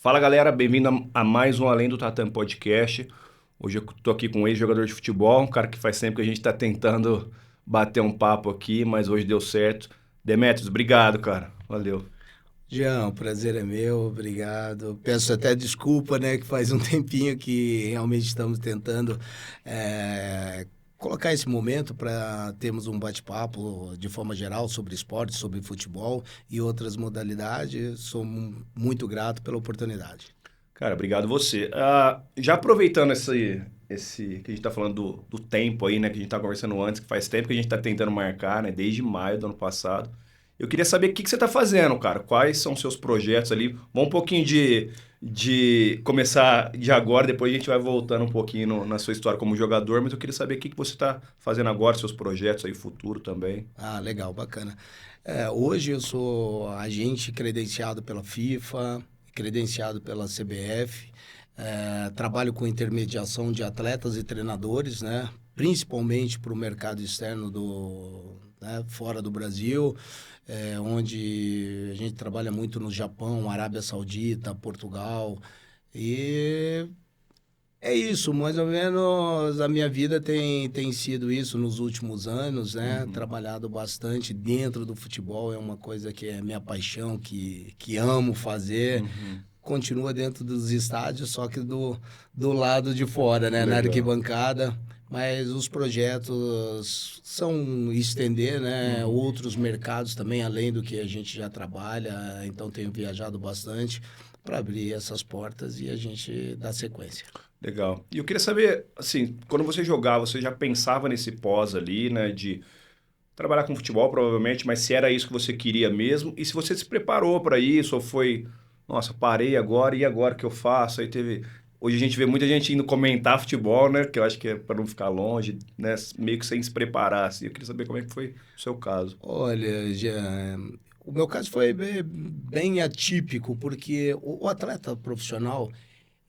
Fala galera, bem-vindo a mais um Além do Tatame Podcast. Hoje eu tô aqui com um ex-jogador de futebol, um cara que faz tempo que a gente tá tentando bater um papo aqui, mas hoje deu certo. Demetrios, obrigado, cara. Valeu. Jean, o prazer é meu, obrigado. Peço até desculpa, né, que faz um tempinho que realmente estamos tentando colocar esse momento para termos um bate-papo de forma geral sobre esporte, sobre futebol e outras modalidades. Sou muito grato pela oportunidade. Cara, obrigado você. Já aproveitando esse que a gente tá falando do tempo aí, né, que a gente tá conversando antes, que faz tempo que a gente tá tentando marcar, né, desde maio do ano passado. Eu queria saber o que você tá fazendo, cara. Quais são os seus projetos ali? Vamos um pouquinho de começar de agora, depois a gente vai voltando um pouquinho na sua história como jogador, mas eu queria saber o que você tá fazendo agora, seus projetos aí, futuro também. Ah, legal, bacana. Hoje eu sou agente credenciado pela FIFA, credenciado pela CBF, trabalho com intermediação de atletas e treinadores, né? Principalmente para o mercado externo né, fora do Brasil, onde a gente trabalha muito no Japão, Arábia Saudita, Portugal. E é isso, mais ou menos a minha vida tem sido isso nos últimos anos, né? Uhum, Trabalhado bastante dentro do futebol, é uma coisa que é minha paixão, que amo fazer. uhum. Continua dentro dos estádios, só que do lado de fora, né? Na Legal. arquibancada. Mas os projetos são estender, né? Uhum. Outros mercados também, além do que a gente já trabalha. Então, tenho viajado bastante para abrir essas portas e a gente dar sequência. Legal. E eu queria saber, assim, quando você jogava, você já pensava nesse pós ali, né, de trabalhar com futebol, provavelmente, mas se era isso que você queria mesmo, e se você se preparou para isso, ou foi, nossa, parei agora, e agora o que eu faço? Aí teve. Hoje a gente vê muita gente indo comentar futebol, né, que eu acho que é para não ficar longe, né, meio que sem se preparar, assim. Eu queria saber como é que foi o seu caso. Olha, Jean, o meu caso foi bem atípico, porque o atleta profissional,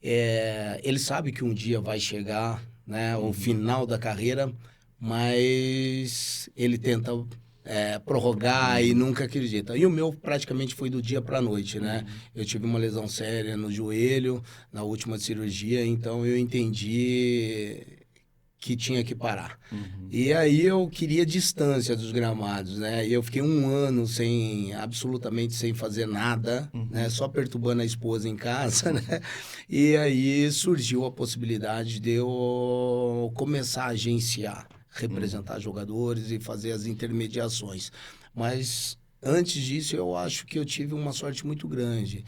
ele sabe que um dia vai chegar, né, o Uhum, final da carreira, mas ele tenta prorrogar e uhum, nunca acredita. E o meu praticamente foi do dia para a noite, né? uhum, Eu tive uma lesão séria no joelho, na última cirurgia, então eu entendi que tinha que parar. uhum, E aí eu queria distância dos gramados, né? E eu fiquei um ano absolutamente sem fazer nada, né? uhum, Só perturbando a esposa em casa, né? uhum, E aí surgiu a possibilidade de eu começar a agenciar, uhum. representar jogadores e fazer as intermediações. Mas antes disso, eu acho que eu tive uma sorte muito grande.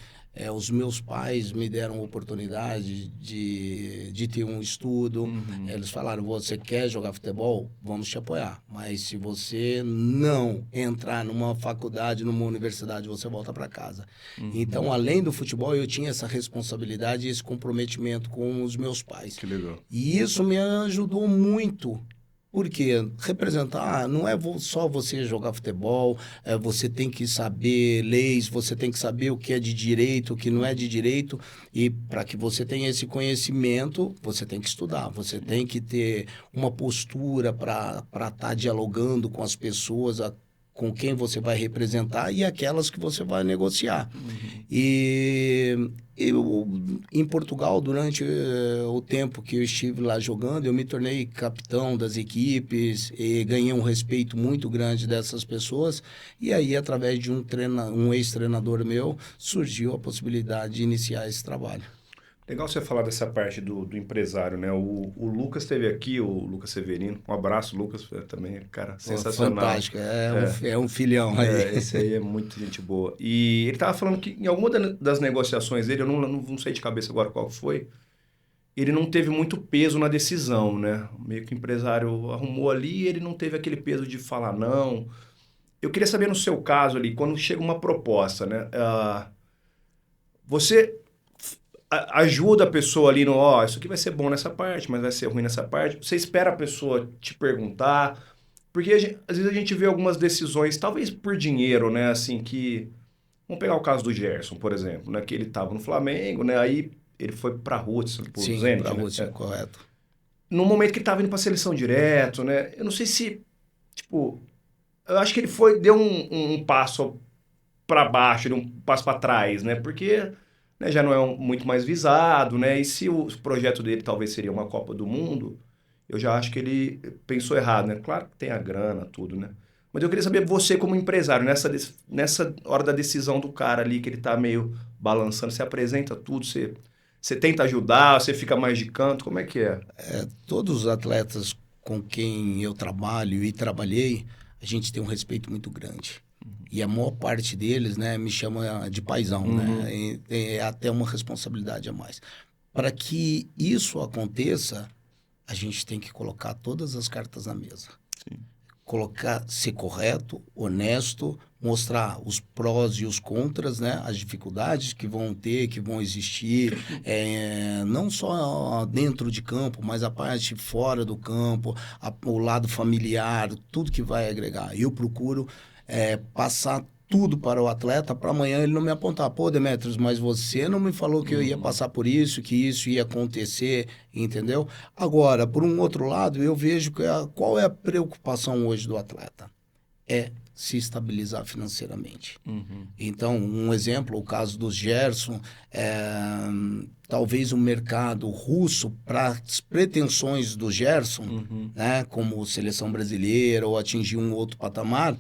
Os meus pais me deram a oportunidade de ter um estudo. Uhum, Eles falaram: você quer jogar futebol? Vamos te apoiar. Mas se você não entrar numa faculdade, numa universidade, você volta para casa. uhum. Então, além do futebol, eu tinha essa responsabilidade e esse comprometimento com os meus pais. Que legal. E isso me ajudou muito. Porque representar não é só você jogar futebol, você tem que saber leis, você tem que saber o que é de direito, o que não é de direito, e para que você tenha esse conhecimento, você tem que estudar, você tem que ter uma postura para estar dialogando com as pessoas, com quem você vai representar e aquelas que você vai negociar. Uhum. E eu, em Portugal, durante o tempo que eu estive lá jogando, eu me tornei capitão das equipes e ganhei um respeito muito grande dessas pessoas. E aí, através de um ex-treinador meu, surgiu a possibilidade de iniciar esse trabalho. Legal você falar dessa parte do empresário, né? O Lucas esteve aqui, o Lucas Severino. Um abraço, Lucas, também, cara, Pô, sensacional. fantástico, É, é um filhão aí. esse aí é muito gente boa. E ele tava falando que em alguma das negociações dele, eu não sei de cabeça agora qual foi, ele não teve muito peso na decisão, né? Meio que o empresário arrumou ali e ele não teve aquele peso de falar não. Eu queria saber no seu caso ali, quando chega uma proposta, né? Você ajuda a pessoa ali no, ó, isso aqui vai ser bom nessa parte, mas vai ser ruim nessa parte. Você espera a pessoa te perguntar, porque às vezes a gente vê algumas decisões, talvez por dinheiro, né, assim, que... Vamos pegar o caso do Gerson, por exemplo, né, que ele estava no Flamengo, né, aí ele foi pra Rússia, pro Sim, para Zenit, né? você, correto. No momento que ele estava indo pra seleção direto, né, eu não sei se, tipo, eu acho que deu um passo para baixo, um passo para trás, né, porque né, já não é muito mais visado, né? E se o projeto dele talvez seria uma Copa do Mundo, eu já acho que ele pensou errado, né? Claro que tem a grana, tudo, né? Mas eu queria saber você como empresário, nessa hora da decisão do cara ali, que ele tá meio balançando, você apresenta tudo, você tenta ajudar, você fica mais de canto, como é que é? Todos os atletas com quem eu trabalho e trabalhei, a gente tem um respeito muito grande. E a maior parte deles, né, me chama de paizão, né? E é até uma responsabilidade a mais. Para que isso aconteça, a gente tem que colocar todas as cartas na mesa. Sim. Colocar, ser correto, honesto, mostrar os prós e os contras, né? As dificuldades que vão ter, que vão existir, não só dentro de campo, mas a parte fora do campo, o lado familiar, tudo que vai agregar. Eu procuro passar tudo para o atleta para amanhã ele não me apontar, pô, Demetrios, mas você não me falou que eu ia passar por isso, que isso ia acontecer, entendeu? Agora, por um outro lado, eu vejo que qual é a preocupação hoje do atleta? É se estabilizar financeiramente. Então, um exemplo, o caso do Gerson, talvez o mercado russo, para as pretensões do Gerson, né, como seleção brasileira ou atingir um outro patamar,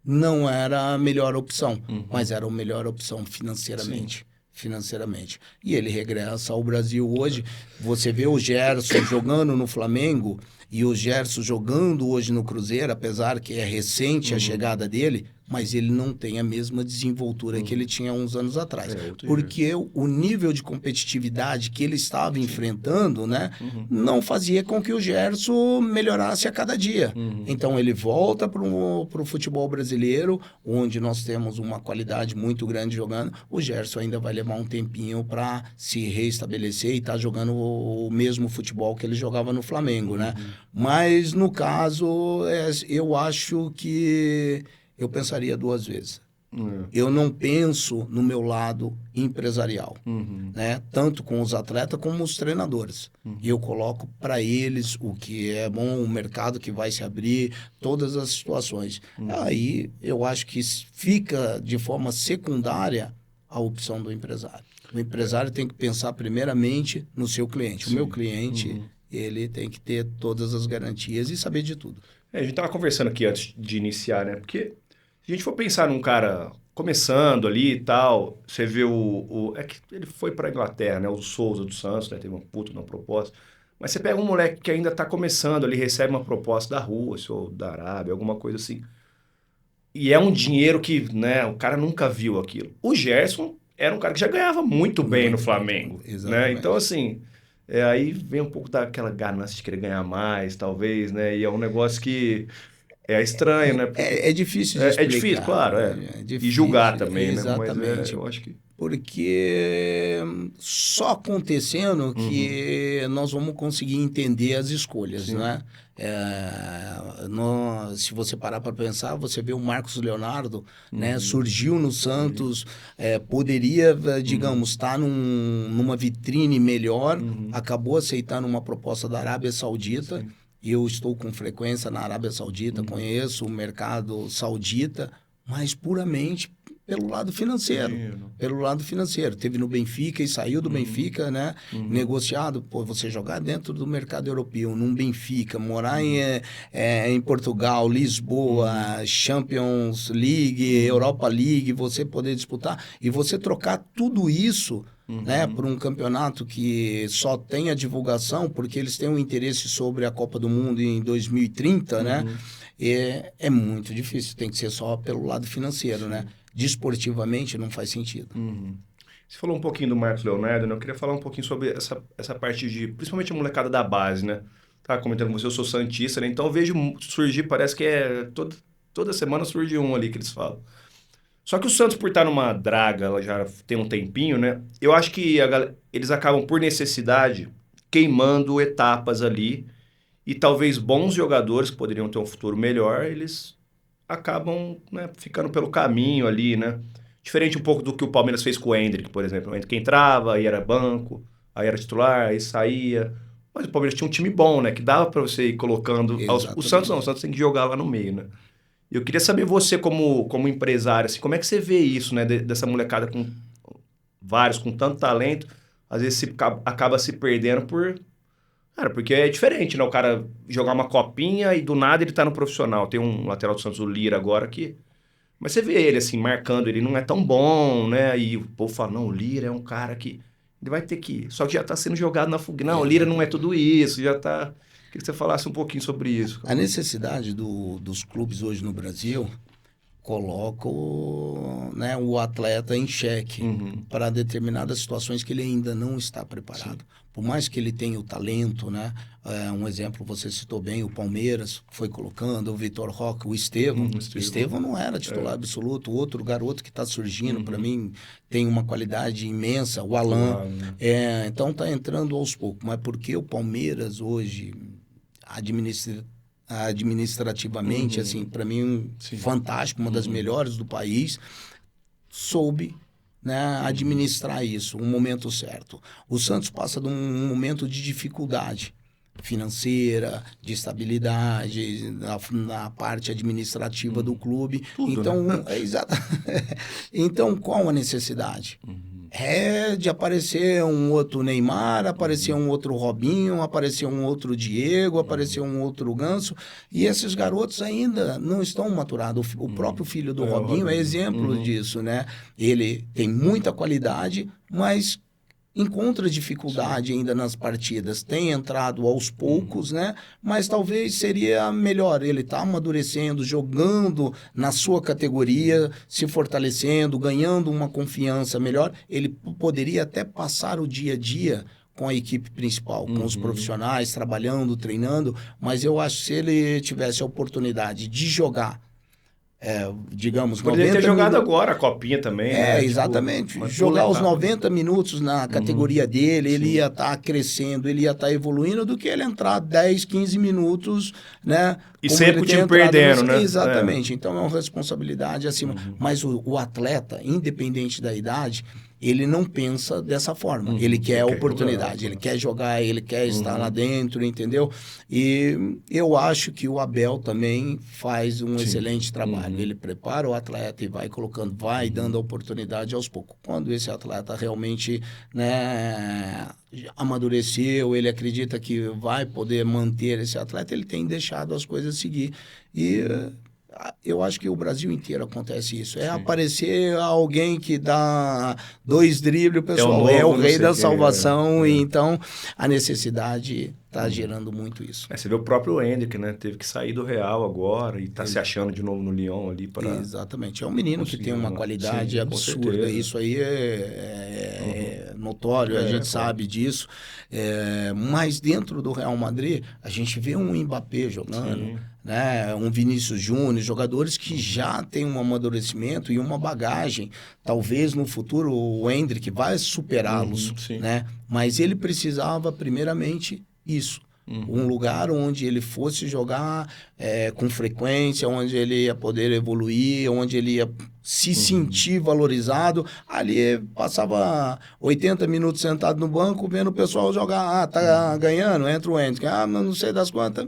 não era a melhor opção, mas era a melhor opção financeiramente. Financeiramente. E ele regressa ao Brasil hoje. Você vê o Gerson jogando no Flamengo e o Gerson jogando hoje no Cruzeiro, apesar que é recente a chegada dele, mas ele não tem a mesma desenvoltura que ele tinha uns anos atrás. Porque o nível de competitividade que ele estava enfrentando, né, não fazia com que o Gerson melhorasse a cada dia. Então ele volta para o futebol brasileiro, onde nós temos uma qualidade muito grande jogando. O Gerson ainda vai levar um tempinho para se reestabelecer e estar jogando o mesmo futebol que ele jogava no Flamengo, né? Mas no caso, eu acho que eu pensaria duas vezes. Eu não penso no meu lado empresarial, né? Tanto com os atletas como os treinadores. E eu coloco para eles o que é bom, o mercado que vai se abrir, todas as situações. Aí eu acho que fica de forma secundária a opção do empresário. O empresário tem que pensar primeiramente no seu cliente. O meu cliente, ele tem que ter todas as garantias e saber de tudo. A gente estava conversando aqui antes de iniciar, né? Porque se a gente for pensar num cara começando ali e tal, você vê é que ele foi para a Inglaterra, né? O Souza do Santos, né? Teve uma puta uma proposta. Mas você pega um moleque que ainda está começando ali, recebe uma proposta da Rússia ou da Arábia, alguma coisa assim. E é um dinheiro que, né? O cara nunca viu aquilo. O Gerson era um cara que já ganhava muito bem no Flamengo, né? Então, assim, aí vem um pouco daquela ganância de querer ganhar mais, talvez, né? E é um negócio que é estranho, né? É difícil de explicar. É difícil, claro, É difícil, e julgar também, exatamente. né? Mas eu acho que... Porque só acontecendo que nós vamos conseguir entender as escolhas, né? Se você parar para pensar, você vê o Marcos Leonardo, né? Surgiu no Santos, poderia, digamos, estar numa vitrine melhor, acabou aceitando uma proposta da Arábia Saudita. Eu estou com frequência na Arábia Saudita, conheço o mercado saudita, mas puramente pelo lado financeiro. Pelo lado financeiro. Teve no Benfica e saiu do Benfica, né? Negociado. Pô, você jogar dentro do mercado europeu, num Benfica, morar em Portugal, Lisboa, Champions League, Europa League, você poder disputar e você trocar tudo isso, né, por um campeonato que só tem a divulgação, porque eles têm um interesse sobre a Copa do Mundo em 2030, né? É muito difícil, tem que ser só pelo lado financeiro, né? Desportivamente não faz sentido. Você falou um pouquinho do Marcos Leonardo, né? Eu queria falar um pouquinho sobre essa parte principalmente a molecada da base, né? Tá comentando com você, eu sou santista, né? Então eu vejo surgir, parece que toda semana surge um ali que eles falam. Só que o Santos, por estar numa draga, ela já tem um tempinho, né? Eu acho que eles acabam, por necessidade, queimando etapas ali. E talvez bons jogadores que poderiam ter um futuro melhor, eles acabam, né, ficando pelo caminho ali, né? Diferente um pouco do que o Palmeiras fez com o Endrick, por exemplo. O Endrick entrava, aí era banco, aí era titular, aí saía. Mas o Palmeiras tinha um time bom, né? Que dava para você ir colocando... O Santos não, o Santos tem que jogar lá no meio, né? Eu queria saber você, como empresário, assim, como é que você vê isso, né? Dessa molecada com vários com tanto talento, às vezes acaba se perdendo por... Cara, porque é diferente, né? O cara jogar uma copinha e do nada ele tá no profissional. Tem um lateral do Santos, o Lira, agora que... Mas você vê ele, assim, marcando, ele não é tão bom, né? E o povo fala, não, o Lira é um cara que... Ele vai ter que... Só que já tá sendo jogado na fogueira. Não, o Lira não é tudo isso, já tá... Queria que você falasse um pouquinho sobre isso. A necessidade dos clubes hoje no Brasil coloca né, o atleta em xeque para determinadas situações que ele ainda não está preparado. Sim. Por mais que ele tenha o talento, né? Um exemplo, você citou bem, o Palmeiras foi colocando, o Vitor Roque, o Estevão. O Estevão não era titular absoluto. O outro garoto que está surgindo, para mim, tem uma qualidade imensa, o Alan. Então está entrando aos poucos. Mas por que o Palmeiras hoje administrativamente, assim, para mim, fantástico, uma das melhores do país, soube, né, administrar isso, um momento certo. O Santos passa de um momento de dificuldade financeira, de estabilidade, na parte administrativa do clube. Tudo, então, né? Então, qual a necessidade? É de aparecer um outro Neymar, aparecer um outro Robinho, aparecer um outro Diego, aparecer um outro Ganso, e esses garotos ainda não estão maturados. O próprio filho do Robinho é exemplo disso, né? Ele tem muita qualidade, mas encontra dificuldade ainda nas partidas, tem entrado aos poucos, né? Mas talvez seria melhor ele estar amadurecendo, jogando na sua categoria, se fortalecendo, ganhando uma confiança melhor. Ele poderia até passar o dia a dia com a equipe principal, com os profissionais, trabalhando, treinando, mas eu acho que se ele tivesse a oportunidade de jogar, digamos, poderia ter jogado agora a copinha também, né? Exatamente. Tipo, jogar os 90 minutos na categoria dele, ele ia estar crescendo, ele ia estar evoluindo, do que ele entrar 10, 15 minutos, né? E sempre o time perdendo, né? Exatamente. Então é uma responsabilidade acima. Mas o atleta, independente da idade, ele não pensa dessa forma. Ele quer a oportunidade, ele quer jogar, ele quer estar lá dentro, entendeu? E eu acho que o Abel também faz um excelente trabalho. Ele prepara o atleta e vai colocando, vai dando a oportunidade aos poucos. Quando esse atleta realmente, né, amadureceu, ele acredita que vai poder manter esse atleta, ele tem deixado as coisas seguir. E eu acho que o Brasil inteiro acontece isso. Aparecer alguém que dá 2 dribles, o pessoal é o rei da salvação. E então a necessidade está gerando muito isso. Você vê o próprio Endrick, né? Teve que sair do Real agora e está se achando de novo no Lyon ali para... Exatamente. É um menino que tem uma qualidade absurda. Isso aí é notório, a gente sabe disso. Mas dentro do Real Madrid, a gente vê um Mbappé jogando, né? Um Vinícius Júnior, jogadores que já têm um amadurecimento e uma bagagem. Talvez no futuro o Endrick vai superá-los, né? Mas ele precisava primeiramente isso. Um lugar onde ele fosse jogar com frequência, onde ele ia poder evoluir, onde ele ia se sentir valorizado. Ali passava 80 minutos sentado no banco, vendo o pessoal jogar. Tá ganhando, entra o Endrick. Não sei das quantas.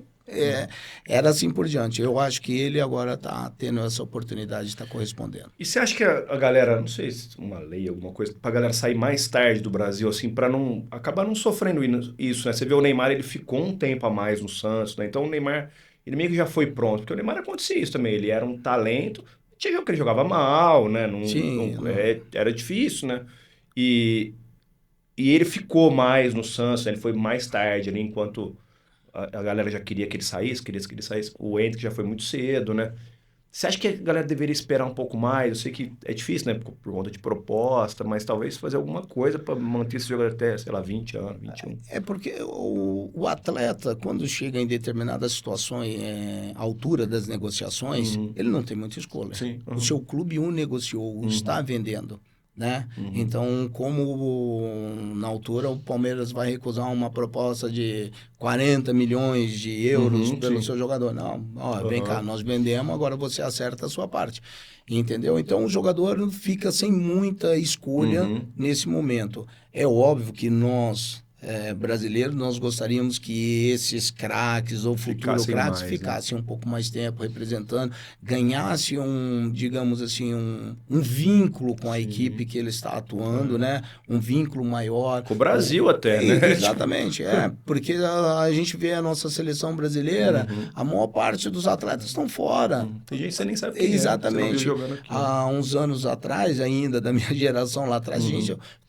Era assim por diante. Eu acho que ele agora está tendo essa oportunidade de estar correspondendo. E você acha que a galera, não sei se uma lei, alguma coisa, para a galera sair mais tarde do Brasil, assim, para não acabar não sofrendo isso, né? Você vê o Neymar, ele ficou um tempo a mais no Santos, né? Então o Neymar, ele meio que já foi pronto, porque o Neymar acontecia isso também, ele era um talento, tinha que ele jogava mal, né? Era difícil, né? E ele ficou mais no Santos, né? Ele foi mais tarde ali, enquanto a galera já queria que ele saísse, o Endrick já foi muito cedo, né? Você acha que a galera deveria esperar um pouco mais? Eu sei que é difícil, né? Por conta de proposta, mas talvez fazer alguma coisa para manter esse jogador até, sei lá, 20 anos, 21. Porque o atleta, quando chega em determinadas situações, altura das negociações, ele não tem muita escolha. O seu clube o negociou, está vendendo. Né? Então, como na altura o Palmeiras vai recusar uma proposta de 40 milhões de euros pelo seu jogador? Não, vem cá, nós vendemos, agora você acerta a sua parte. Entendeu? Então, o jogador fica sem muita escolha nesse momento. É óbvio que nós, brasileiro, nós gostaríamos que esses craques ou futuros craques ficassem um pouco mais tempo representando, ganhasse digamos assim, um vínculo com a equipe que ele está atuando, né? Um vínculo maior. Com o Brasil até, né? Exatamente, porque a gente vê a nossa seleção brasileira, a maior parte dos atletas estão fora. Tem gente que você nem sabe quem Exatamente. Você não viu jogando aqui, há uns anos atrás, ainda, da minha geração lá atrás,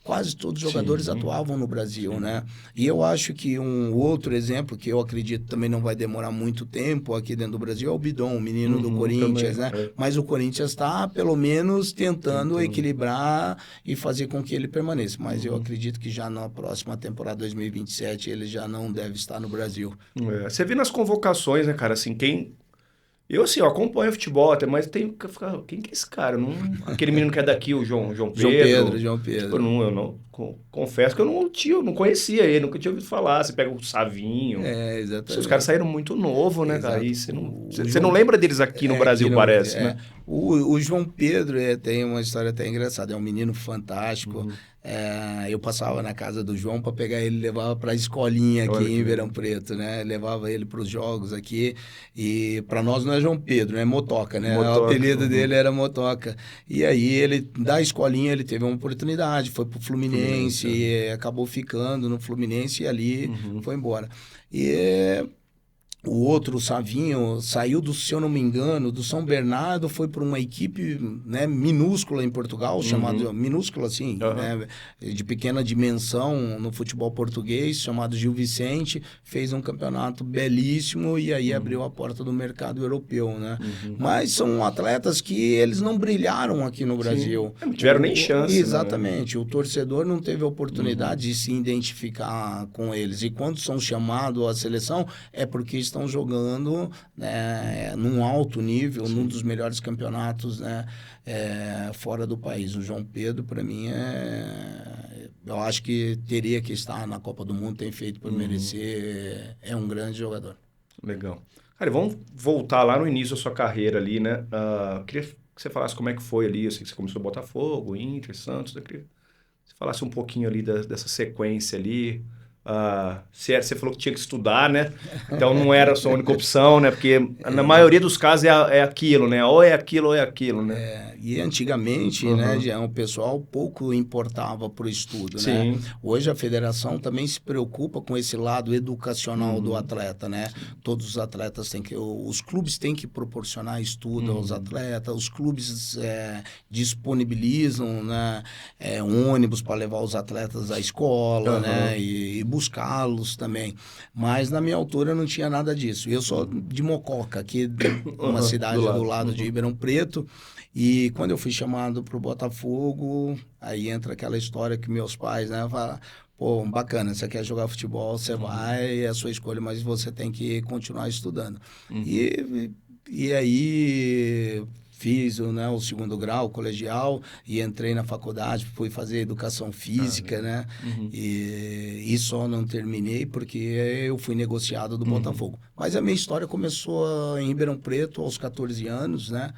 quase todos os jogadores atuavam no Brasil, né? E eu acho que um outro exemplo, que eu acredito também não vai demorar muito tempo aqui dentro do Brasil, é o Bidon, o menino do Corinthians, também, né? Mas o Corinthians está, pelo menos, tentando equilibrar e fazer com que ele permaneça. Mas eu acredito que já na próxima temporada 2027 ele já não deve estar no Brasil. Você vê nas convocações, né, cara, assim, eu, assim, eu acompanho futebol até, mas tenho que ficar... Quem que é esse cara? Aquele menino que é daqui, o João Pedro. João Pedro. Tipo, eu não confesso que eu não conhecia ele, nunca tinha ouvido falar. Você pega o Savinho. Exatamente. Os caras saíram muito novo, né, cara? E você não lembra deles aqui no Brasil, aqui parece, né? O João Pedro tem uma história até engraçada. É um menino fantástico. Eu passava na casa do João para pegar ele, levava para a escolinha aqui em Ribeirão Preto, né? Levava ele para os jogos aqui. E para nós não é João Pedro, é Motoca, né? O apelido dele era Motoca. E aí ele, da escolinha, ele teve uma oportunidade, foi pro Fluminense, e acabou ficando no Fluminense e ali foi embora. E o outro, o Savinho, saiu se eu não me engano, do São Bernardo, foi para uma equipe, né, minúscula em Portugal, chamada, minúscula assim, né, de pequena dimensão no futebol português, chamado Gil Vicente, fez um campeonato belíssimo e aí abriu a porta do mercado europeu, né? Mas são atletas que eles não brilharam aqui no Brasil. Não tiveram nem chance. Exatamente. Né? O torcedor não teve a oportunidade de se identificar com eles. E quando são chamados à seleção, é porque estão jogando, né, num alto nível, num dos melhores campeonatos, né, fora do país. O João Pedro, para mim, eu acho que teria que estar na Copa do Mundo, tem feito por merecer, é um grande jogador. Legal. Cara, vamos voltar lá no início da sua carreira ali, né? Queria que você falasse como é que foi ali, eu sei que você começou no Botafogo, Inter, Santos, eu queria que você falasse um pouquinho ali dessa sequência ali. Você falou que tinha que estudar, né? Então não era a sua única opção, né? Porque na maioria dos casos é aquilo, né? Ou é aquilo ou é aquilo, né? E antigamente, né, o pessoal pouco importava para o estudo, Sim. né? Hoje a federação também se preocupa com esse lado educacional do atleta, né? Todos os atletas os clubes têm que proporcionar estudo aos atletas, os clubes disponibilizam, né, ônibus para levar os atletas à escola, né? E buscá-los também. Mas na minha altura não tinha nada disso. Eu sou de Mococa, aqui uma cidade do lado de Ribeirão Preto. E quando eu fui chamado para o Botafogo, aí entra aquela história que meus pais, né, falam, pô, bacana, você quer jogar futebol, você vai, é a sua escolha, mas você tem que continuar estudando. E aí fiz, né, o segundo grau, colegial, e entrei na faculdade, fui fazer educação física, né? E só não terminei porque eu fui negociado do Botafogo. Mas a minha história começou em Ribeirão Preto aos 14 anos, né?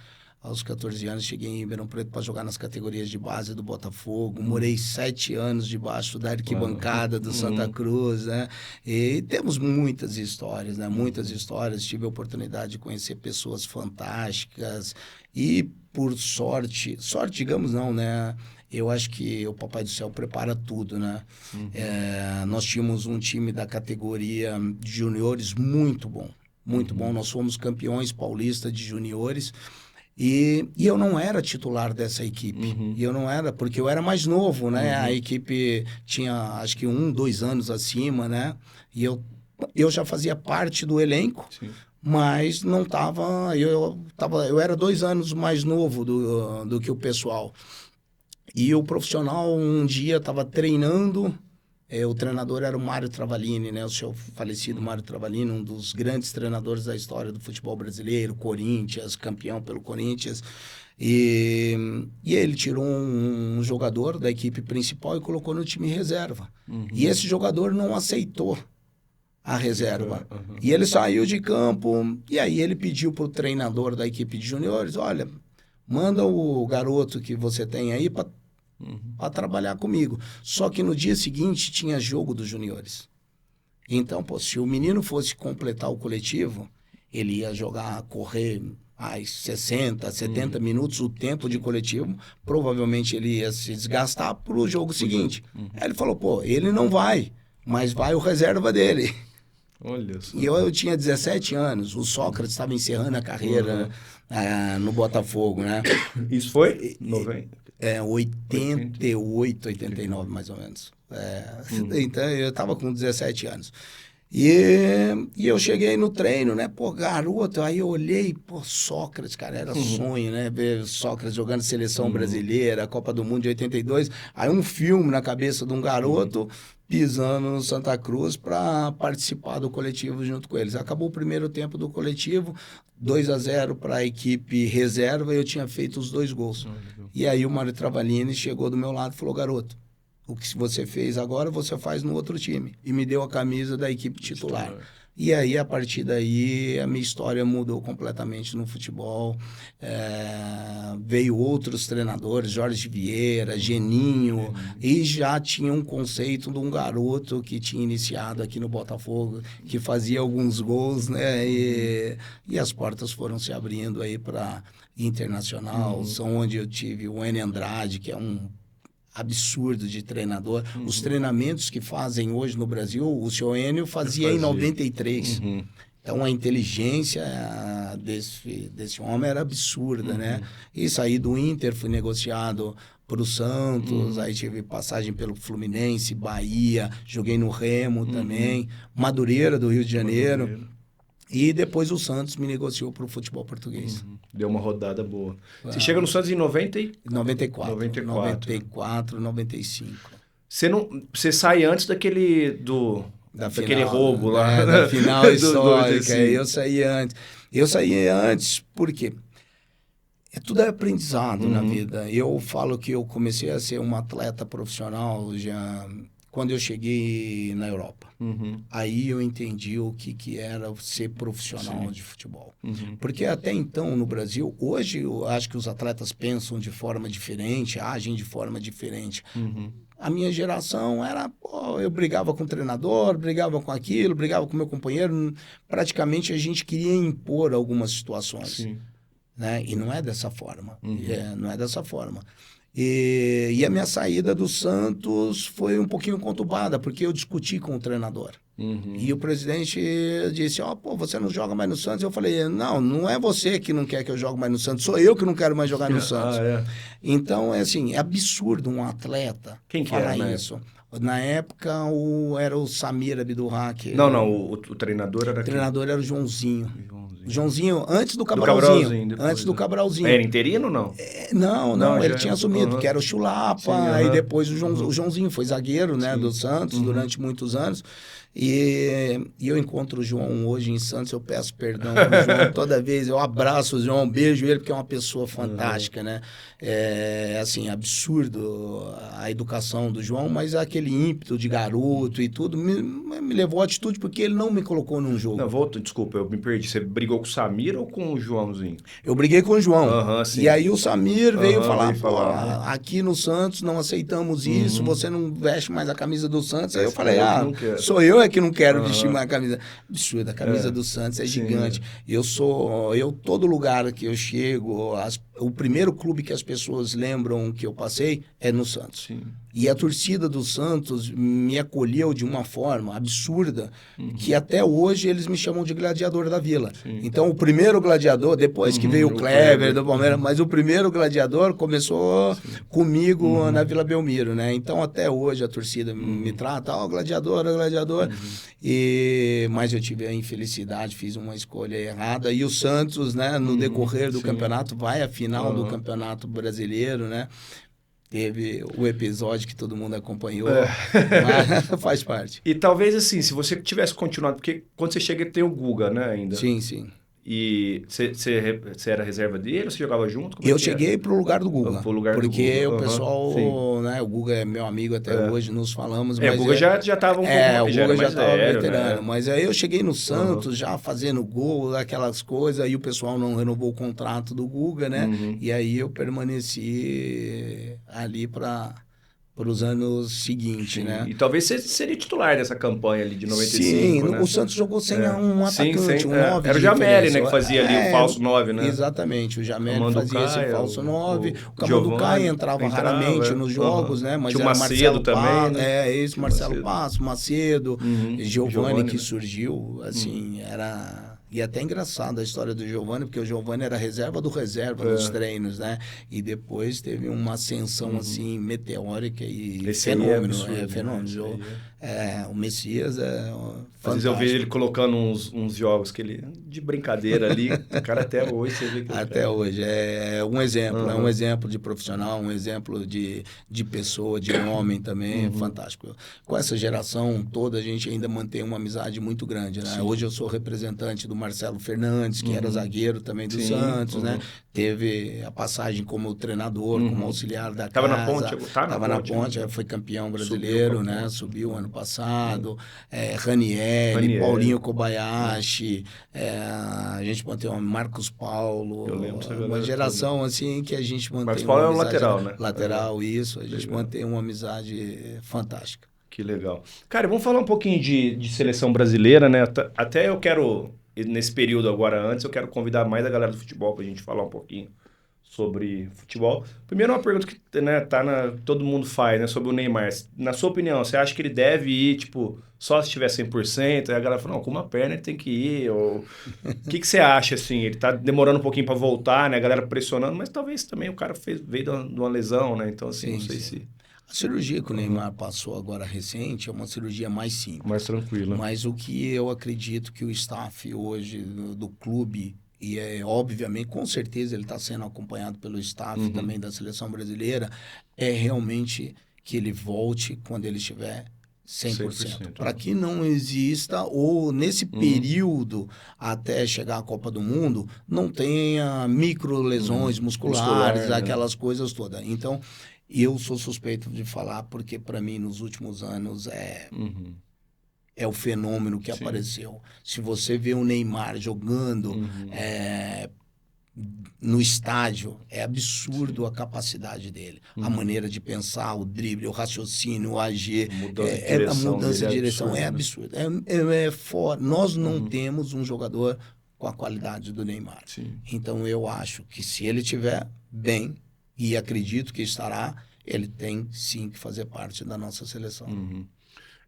Aos 14 anos cheguei em Ribeirão Preto para jogar nas categorias de base do Botafogo. Morei 7 anos debaixo da arquibancada do Santa Cruz, né? E temos muitas histórias, né? Muitas histórias. Tive a oportunidade de conhecer pessoas fantásticas e, por sorte, digamos não, né? Eu acho que o Papai do Céu prepara tudo, né? Nós tínhamos um time da categoria de juniores muito bom. Muito bom. Nós fomos campeões paulistas de juniores. E eu não era titular dessa equipe. E eu não era, porque eu era mais novo, né? A equipe tinha, acho que 2 anos acima, né? E eu já fazia parte do elenco, mas não estava... Eu era 2 anos mais novo do que o pessoal. E o profissional, um dia, estava treinando... O treinador era o Mário Travalini, né? O seu falecido Mário Travalini, um dos grandes treinadores da história do futebol brasileiro, Corinthians, campeão pelo Corinthians. E ele tirou um jogador da equipe principal e colocou no time reserva. E esse jogador não aceitou a reserva. E ele saiu de campo, e aí ele pediu para o treinador da equipe de juniores, olha, manda o garoto que você tem aí para para trabalhar comigo. Só que no dia seguinte tinha jogo dos juniores. Então, pô, se o menino fosse completar o coletivo, ele ia jogar, correr mais 60, 70 minutos, o tempo de coletivo, provavelmente ele ia se desgastar para o jogo seguinte. Aí ele falou, pô, ele não vai, mas vai o reserva dele. Olha só. E eu tinha 17 anos, o Sócrates estava encerrando a carreira no Botafogo, né? Isso foi? 90? 88, 89, mais ou menos. Então, eu estava com 17 anos. E eu cheguei no treino, né? Pô, garoto, aí eu olhei, pô, Sócrates, cara, era sonho, né? Ver Sócrates jogando seleção brasileira, Copa do Mundo de 82. Aí um filme na cabeça de um garoto pisando no Santa Cruz para participar do coletivo junto com eles. Acabou o primeiro tempo do coletivo, 2-0 para a equipe reserva, e eu tinha feito os 2 gols. E aí o Mário Travalini chegou do meu lado e falou, garoto, o que você fez agora, você faz no outro time. E me deu a camisa da equipe titular. E aí, a partir daí, a minha história mudou completamente no futebol. Veio outros treinadores, Jorge Vieira, Geninho, e já tinha um conceito de um garoto que tinha iniciado aqui no Botafogo, que fazia alguns gols, né? E as portas foram se abrindo aí para internacional, são onde eu tive o N. Andrade, que é um absurdo de treinador. Os treinamentos que fazem hoje no Brasil, o senhor Enio fazia em 93. Então, a inteligência desse homem era absurda, né? E saí do Inter, fui negociado para o Santos, aí tive passagem pelo Fluminense, Bahia, joguei no Remo também, Madureira, do Rio de Janeiro. E depois o Santos me negociou para o futebol português. Deu uma rodada boa. Você chega no Santos em 94, 95. Você sai antes daquele daquele roubo lá. Da final histórica. Eu saí antes. Eu saí antes porque tudo é aprendizado na vida. Eu falo que eu comecei a ser um atleta profissional já quando eu cheguei na Europa. Aí eu entendi o que era ser profissional de futebol. Porque até então, no Brasil, hoje eu acho que os atletas pensam de forma diferente, agem de forma diferente. A minha geração era, eu brigava com o treinador, brigava com aquilo, brigava com o meu companheiro. Praticamente a gente queria impor algumas situações. Né? E não é dessa forma. Não é dessa forma. E a minha saída do Santos foi um pouquinho conturbada, porque eu discuti com o treinador. E o presidente disse, você não joga mais no Santos? Eu falei, não é você que não quer que eu jogue mais no Santos, sou eu que não quero mais jogar no Santos. Então, é absurdo um atleta falar isso. Na época, era o Samir Abdurraq. Não, o treinador era quem? O treinador era o Joãozinho. Joãozinho, antes do Cabralzinho. Antes do Cabralzinho. Era interino ou não? Não, ele tinha assumido, que era o Chulapa, e depois o Joãozinho foi zagueiro, né, do Santos durante muitos anos. E eu encontro o João hoje em Santos, eu peço perdão pro João toda vez, eu abraço o João, beijo ele, porque é uma pessoa fantástica, né? Absurdo a educação do João, mas aquele ímpeto de garoto e tudo me levou à atitude, porque ele não me colocou num jogo. Desculpa, eu me perdi. Você brigou com o Samir ou com o Joãozinho? Eu briguei com o João. E aí o Samir veio falar, aqui no Santos não aceitamos isso, você não veste mais a camisa do Santos. Aí eu falei, sou eu que não quero vestir mais a camisa. Absurdo, a camisa do Santos é gigante. Todo lugar que eu chego, o primeiro clube que as pessoas lembram que eu passei é no Santos. E a torcida do Santos me acolheu de uma forma absurda, que até hoje eles me chamam de gladiador da Vila. Então, o primeiro gladiador, depois que veio o Kleber do Palmeiras, mas o primeiro gladiador começou comigo na Vila Belmiro, né? Então, até hoje a torcida me trata, gladiador. Mas eu tive a infelicidade, fiz uma escolha errada. E o Santos, né, no decorrer do campeonato, vai à final do Campeonato Brasileiro, né? Teve o episódio que todo mundo acompanhou, mas faz parte. E talvez assim, se você tivesse continuado, porque quando você chega tem o Guga, né, ainda. Sim. E você era reserva dele ou você jogava junto? Como é Eu que era? cheguei pro lugar do Guga. Pro lugar do Porque Guga. o pessoal, Sim. né? O Guga é meu amigo até hoje, nos falamos, O mas Guga já tava um pouco o mais, já era Guga já mais estava velho, veterano. né? Mas aí eu cheguei no Aham. Santos já fazendo gol, aquelas coisas, aí o pessoal não renovou o contrato do Guga, né? Uhum. E aí eu permaneci ali para os anos seguintes, Sim. né? E talvez você seria titular dessa campanha ali de Sim, 95, o né? Santos jogou sem É. um Sim, atacante, sim. um É. 9 Era o de Jameli, referência. né, que fazia ali o falso 9, né? Exatamente, o Jameli fazia esse Manducaia, falso 9. O Camanducaia Giovani entrava entrava, raramente é. nos Aham. jogos, né? Mas Tinha o era Macedo Marcelo também, Passo, né? esse Tinha o Marcelo Macedo. Passo, Macedo, Uhum. Giovani Giovani, que né? surgiu, Uhum. assim, era... E até engraçado a história do Giovani, porque o Giovani era reserva do reserva nos É. treinos, né? E depois teve uma ascensão, Uhum. assim, meteórica e Esse aí é fenômeno, absurdo, né? Esse fenômeno. aí é... O Messias é Às vezes eu vejo ele fantástico. colocando uns jogos que ele... De brincadeira ali. O cara até hoje, você vê que o Até cara... hoje. É um Aham. exemplo de profissional, um exemplo de pessoa, de homem também, é Uhum. fantástico. Com essa geração toda, a gente ainda mantém uma amizade muito grande, né? Sim. Hoje eu sou representante do Marcelo Fernandes, que era Uhum. zagueiro também do Sim. Santos, né? Uhum. Teve a passagem como treinador, como Uhum. auxiliar da Tava na ponte? casa, Tá na estava na ponte, né? ponte, foi campeão Subiu pra brasileiro, né? ponte. Subiu ano Uhum. passado. Ranieri, Ranieri. Paulinho Uhum. Kobayashi, a gente mantém o Marcos Eu Paulo, lembro dessa uma galera toda. geração assim que a gente Marcos mantém uma Paulo é o amizade lateral, né? É, lateral, isso, a gente legal. mantém uma amizade fantástica. Que legal. Cara, vamos falar um pouquinho de seleção brasileira, né? Até eu quero, nesse período agora, antes, eu quero convidar mais a galera do futebol pra gente falar um pouquinho sobre futebol. Primeiro, uma pergunta que, né, todo mundo faz, né, sobre o Neymar. Na sua opinião, você acha que ele deve ir, tipo, só se tiver 100%? Aí a galera fala, não, com uma perna ele tem que ir. Ou... O que você acha, assim? Ele tá demorando um pouquinho pra voltar, né? A galera pressionando, mas talvez também o cara veio de uma lesão, né? Então, assim, não Sim, sei sim. se... A cirurgia que o Aham. Neymar passou agora recente é uma cirurgia mais Mais simples. tranquila. Mas o que eu acredito que o staff hoje do clube, e obviamente, com certeza ele está sendo acompanhado pelo staff Uhum. também da seleção brasileira, é realmente que ele volte quando ele estiver 100%. 100%, Para aham. que não exista, ou nesse Uhum. período até chegar à Copa do Mundo, não tenha micro lesões Uhum. musculares, Muscular, né? aquelas coisas todas. Então, eu sou suspeito de falar, porque para mim, nos últimos anos, Uhum. é o fenômeno que Sim. apareceu. Se você vê o Neymar jogando Uhum. no estádio, é Sim. absurdo a capacidade dele. A Uhum. maneira de pensar, o drible, o raciocínio, o agir, A mudança de a direção mudança dele é de direção é absurda, né? absurda. Nós não Uhum. temos um jogador com a qualidade do Neymar. Sim. Então eu acho que se ele estiver bem, e acredito que estará, ele tem sim que fazer parte da nossa seleção. Uhum.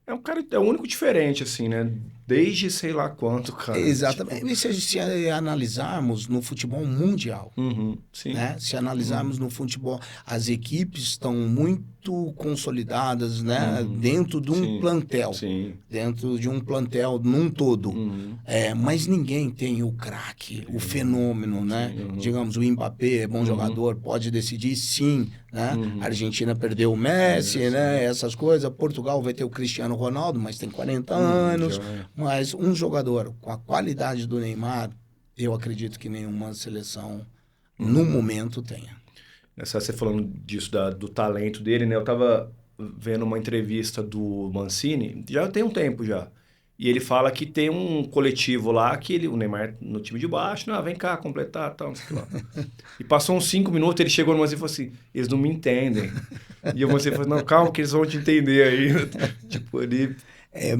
É um cara, é o único diferente, assim, né? Desde sei lá quanto, cara. Exatamente. Tipo, E se analisarmos no futebol mundial, uhum. Sim. né? Se Uhum. analisarmos no futebol, as equipes estão muito consolidadas, né? Uhum. Sim. Sim. Dentro de um plantel num todo. Uhum. Mas ninguém tem o craque, o fenômeno, né? Sim. Uhum. Digamos, o Mbappé é bom Uhum. jogador, pode decidir sim, né? A Uhum. Argentina perdeu o Messi, né? Sim. Essas coisas. Portugal vai ter o Cristiano Ronaldo, mas tem 40 Uhum. Já anos. é. Mas um jogador com a qualidade do Neymar, eu acredito que nenhuma seleção no Uhum. momento tenha. Você falando disso, do talento dele, né? Eu tava vendo uma entrevista do Mancini, já tem um tempo já. E ele fala que tem um coletivo lá, que o Neymar no time de baixo, não, vem cá completar, tal, não sei o que lá. E passou uns 5 minutos, ele chegou no Mancini e falou assim, eles não me entendem. E o Mancini falou, não, calma que eles vão te entender aí. Tipo, ele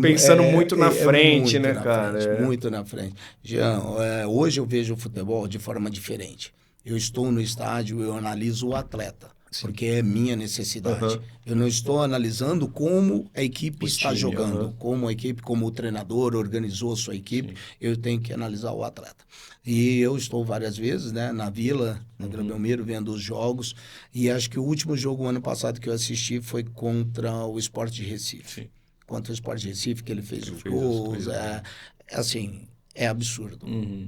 pensando muito na frente, Muito né, na cara? frente, muito na frente. Jean, hoje eu vejo o futebol de forma diferente. Eu estou no estádio, eu analiso o atleta, Sim. porque é minha necessidade. Aham. Eu não estou analisando como a equipe O está time, jogando, aham. como a equipe, como o treinador organizou sua equipe, Sim. eu tenho que analisar o atleta. E eu estou várias vezes, né, na Vila, na Vila Belmiro, vendo os jogos, e acho que o último jogo, ano passado, que eu assisti foi contra o Sport de Recife. Sim. Contra o Sport de Recife, que ele fez Ele os fez as gols, coisas, né? assim, é absurdo. Uhum.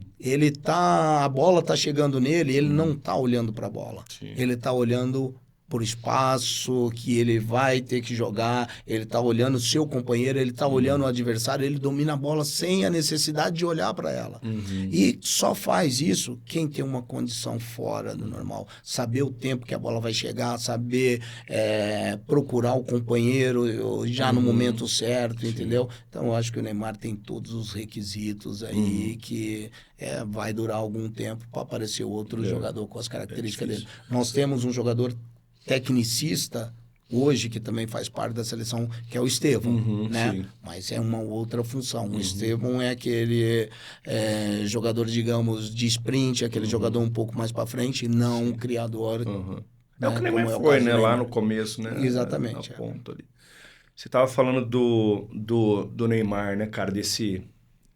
A bola tá chegando nele, ele não tá olhando para a bola. Sim. Ele tá olhando por espaço, que ele vai ter que jogar, ele está olhando o seu companheiro, ele está olhando o adversário, ele domina a bola sem a necessidade de olhar para ela. E só faz isso quem tem uma condição fora do normal. Saber o tempo que a bola vai chegar, saber procurar o companheiro já no momento certo, entendeu? Então, eu acho que o Neymar tem todos os requisitos aí que vai durar algum tempo para aparecer outro jogador com as características dele. Nós temos um jogador tecnicista hoje, que também faz parte da seleção, que é o Estevão, né? Sim. Mas é uma outra função. O Estevão é aquele jogador, digamos, de sprint, aquele jogador um pouco mais para frente, não um criador. Né? É o que o Neymar foi, né? Lá no começo, né? Exatamente. Na ponta ali. Você estava falando do Neymar, né, cara?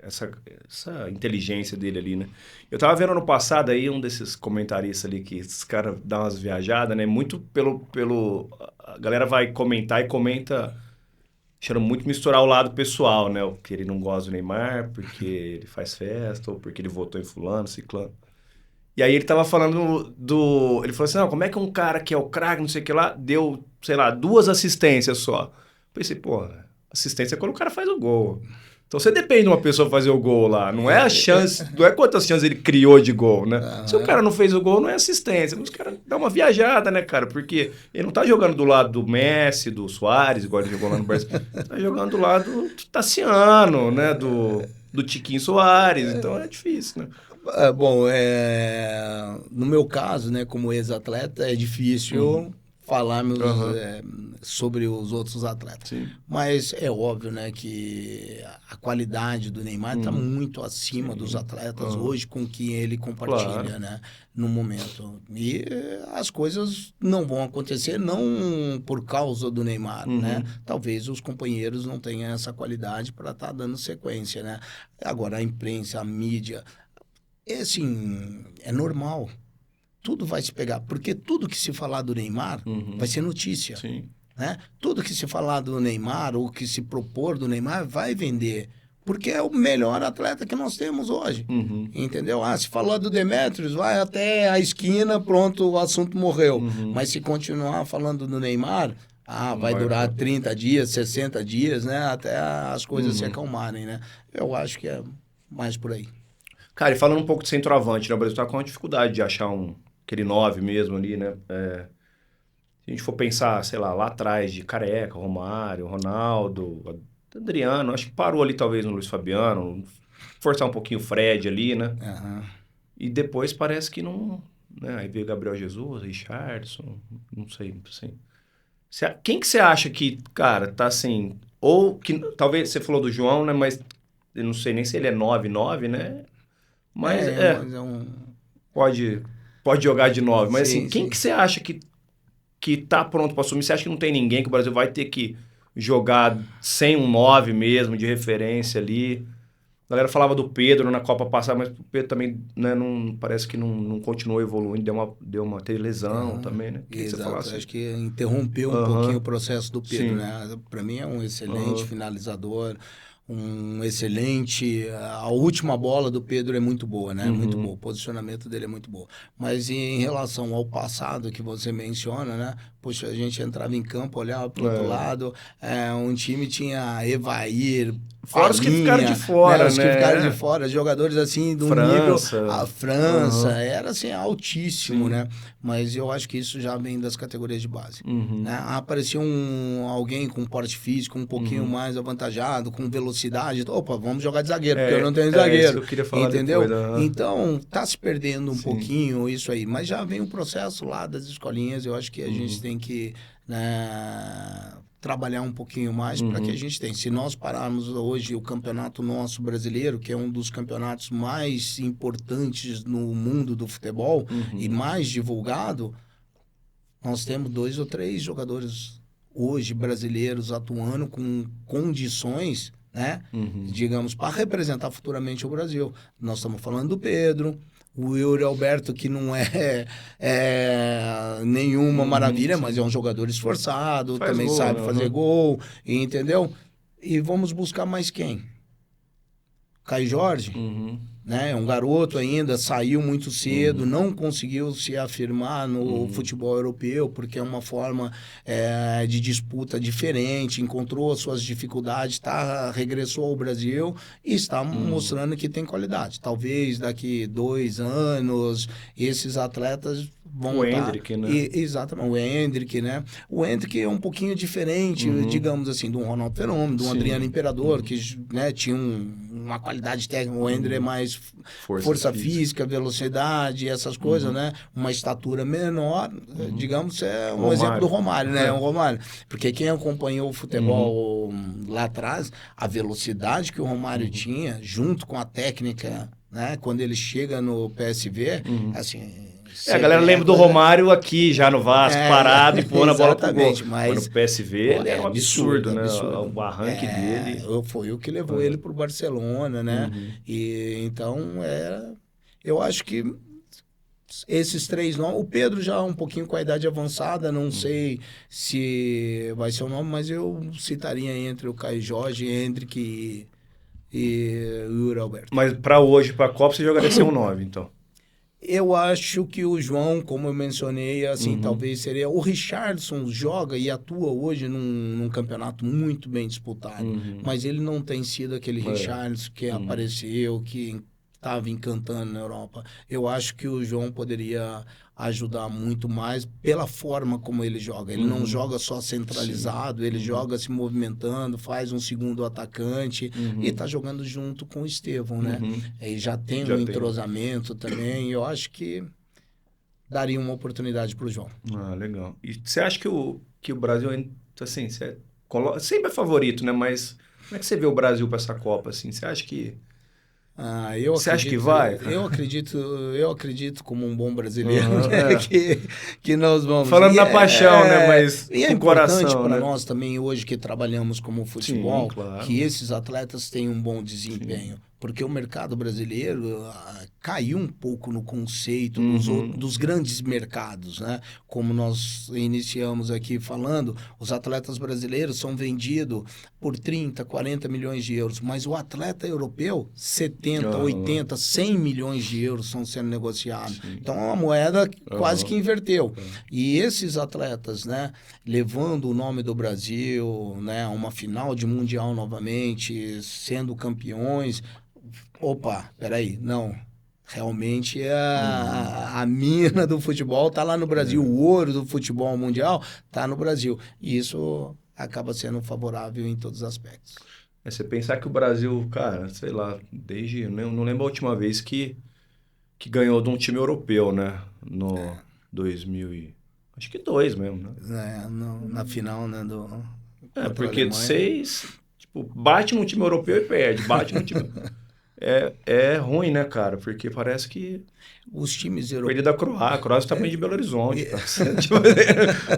Essa inteligência dele ali, né? Eu tava vendo ano passado aí um desses comentaristas ali que esses caras dão umas viajadas, né? Muito a galera vai comentar e comenta deixando muito misturar o lado pessoal, né? Que ele não gosta do Neymar porque ele faz festa ou porque ele votou em fulano, ciclano. E aí ele tava falando ele falou assim, não, como é que um cara que é o craque, não sei o que lá, deu, sei lá, 2 assistências só? Pensei, pô, assistência é quando o cara faz o gol. Então você depende de uma pessoa fazer o gol lá. Não é a chance, não é quantas chances ele criou de gol, né? Se o cara não fez o gol, não é assistência. Mas o cara dá uma viajada, né, cara? Porque ele não tá jogando do lado do Messi, do Suárez, igual ele jogou lá no Brasil. Tá jogando do lado do Tassiano, né? Do Tiquinho Soares. Então é difícil, né? Bom, no meu caso, né, como ex-atleta, é difícil falarmos sobre os outros atletas. Sim. Mas é óbvio, né, que a qualidade do Neymar está muito acima dos atletas hoje com quem ele compartilha, né, no momento. E as coisas não vão acontecer não por causa do Neymar, né? Talvez os companheiros não tenham essa qualidade para estar dando sequência, né? Agora, a imprensa, a mídia, assim, é normal. Tudo vai se pegar, porque tudo que se falar do Neymar vai ser notícia. Sim. Né? Tudo que se falar do Neymar ou que se propor do Neymar vai vender, porque é o melhor atleta que nós temos hoje. Entendeu? Se falar do Demetrius, vai até a esquina, pronto, o assunto morreu. Mas se continuar falando do Neymar, vai durar 30 dias, 60 dias, né? Até as coisas se acalmarem, né? Eu acho que é mais por aí. Cara, e falando um pouco de centroavante, né? O Brasil tá com uma dificuldade de achar aquele 9 mesmo ali, né? Se a gente for pensar, sei lá atrás de Careca, Romário, Ronaldo, Adriano, acho que parou ali talvez no Luiz Fabiano, forçar um pouquinho o Fred ali, né? E depois parece que não... Né? Aí veio Gabriel Jesus, Richarlison, não sei. Quem que você acha que, cara, tá assim... Ou que talvez você falou do João, né? Mas eu não sei nem se ele é 9-9, né? Mas pode jogar de 9. Mas sim, assim, quem que você acha que tá pronto para assumir? Você acha que não tem ninguém, que o Brasil vai ter que jogar sem um 9 mesmo, de referência ali? A galera falava do Pedro na Copa passada, mas o Pedro também, né, parece que não continuou evoluindo, teve lesão também, né? Exato, acho que interrompeu um pouquinho o processo do Pedro, né? Para mim é um excelente finalizador, um excelente... A última bola do Pedro é muito boa, né? Muito boa. O posicionamento dele é muito bom. Mas em relação ao passado que você menciona, né? Poxa, a gente entrava em campo, olhava para o outro lado, um time tinha Evair, fora os que ficaram de fora, né? Os que ficaram de fora, jogadores assim, do nível... A França, era assim, altíssimo, né? Mas eu acho que isso já vem das categorias de base. Né? Apareceu alguém com porte físico um pouquinho mais avantajado, com velocidade. Opa, vamos jogar de zagueiro, porque eu não tenho zagueiro. Isso que eu queria falar entendeu? Depois, Então, tá se perdendo um pouquinho isso aí. Mas já vem um processo lá das escolinhas, eu acho que a gente tem que... Né, trabalhar um pouquinho mais para que a gente tenha. Se nós pararmos hoje o campeonato nosso brasileiro, que é um dos campeonatos mais importantes no mundo do futebol e mais divulgado, nós temos 2 ou 3 jogadores hoje brasileiros atuando com condições, né, digamos, para representar futuramente o Brasil. Nós estamos falando do Pedro, o Yuri Alberto, que não é nenhuma maravilha, mas é um jogador esforçado, também gol, sabe fazer gol, entendeu? E vamos buscar mais quem? Caio Jorge, né? É um garoto ainda, saiu muito cedo, não conseguiu se afirmar no futebol europeu, porque é uma forma de disputa diferente, encontrou as suas dificuldades, regressou ao Brasil e está mostrando que tem qualidade. Talvez daqui 2 anos, esses atletas vão O estar... Endrick, né? Exatamente, o Endrick, né? O Endrick é um pouquinho diferente, digamos assim, do Ronaldo Fenômeno, do Adriano Imperador, que né, tinha uma qualidade técnica. O Endrick é mais força física, velocidade, essas coisas, né? Uma estatura menor, digamos, é um exemplo do Romário, né? O Romário. Porque quem acompanhou o futebol lá atrás, a velocidade que o Romário tinha, junto com a técnica, né? Quando ele chega no PSV, assim... a galera lembra do Romário aqui, já no Vasco, parado e pondo a bola pro gol. Mas no PSV ele era um absurdo, né? O arranque dele. Foi o que levou ele pro Barcelona, né? E então, eu acho que esses 3 nomes... O Pedro já um pouquinho com a idade avançada, não sei se vai ser o nome, mas eu citaria entre o Caio Jorge, Endrick e o Yuri Alberto. Mas para hoje, para a Copa, você jogaria ser um 9, então? Eu acho que o João, como eu mencionei, assim, talvez seria... O Richarlison joga e atua hoje num campeonato muito bem disputado, mas ele não tem sido aquele Richarlison que apareceu, que estava encantando na Europa. Eu acho que o João poderia ajudar muito mais pela forma como ele joga. Ele não joga só centralizado, ele joga se movimentando, faz um segundo atacante e está jogando junto com o Estevão, né? E já tem um entrosamento também. Eu acho que daria uma oportunidade para o João. Ah, legal. E você acha que o Brasil, assim, sempre é favorito, né? Mas como é que você vê o Brasil para essa Copa, assim? Você acha que... Você acha que vai? Eu acredito como um bom brasileiro, né? que nós vamos... Falando na paixão, né? Mas e é com importante coração, para né? nós também, hoje que trabalhamos como futebol, Sim, claro. que esses atletas tenham um bom desempenho. Porque o mercado brasileiro caiu um pouco no conceito dos grandes mercados, né? Como nós iniciamos aqui falando, os atletas brasileiros são vendidos por 30, 40 milhões de euros, mas o atleta europeu, 70, 80, 100 milhões de euros estão sendo negociados. Então, a moeda quase que inverteu. E esses atletas, né, levando o nome do Brasil, né, a uma final de Mundial novamente, sendo campeões... Opa, peraí, não. Realmente a mina do futebol está lá no Brasil, o ouro do futebol mundial está no Brasil. E isso acaba sendo favorável em todos os aspectos. É você pensar que o Brasil, cara, sei lá, não lembro a última vez que ganhou de um time europeu, né? No 2000 e... Acho que 2 mesmo, né? Na final, né? Porque de 6, tipo, bate num time europeu e perde, bate num time... É ruim, né, cara? Porque parece que... Os times europeus... Perder da Croácia. A Croácia tá bem de Belo Horizonte.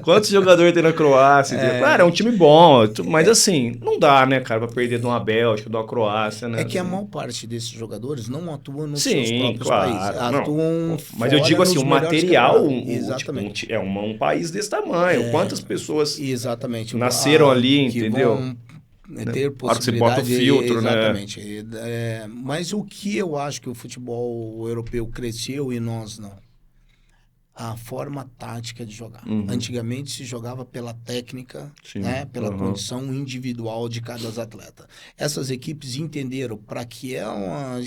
Quantos jogadores tem na Croácia? Claro, é um time bom, mas assim, não dá, né, cara, pra perder de uma Bélgica, de uma Croácia, né? É que assim. a maior parte desses jogadores não atuam nos seus próprios países. Atuam mas eu digo assim, o material... Exatamente. É um país desse tamanho. Quantas pessoas nasceram ali, entendeu? Ter possibilidade... Claro que você bota o filtro, exatamente. Né? Mas o que eu acho que o futebol europeu cresceu e nós não? A forma tática de jogar. Antigamente se jogava pela técnica, né? Pela condição individual de cada atleta. Essas equipes entenderam para que ela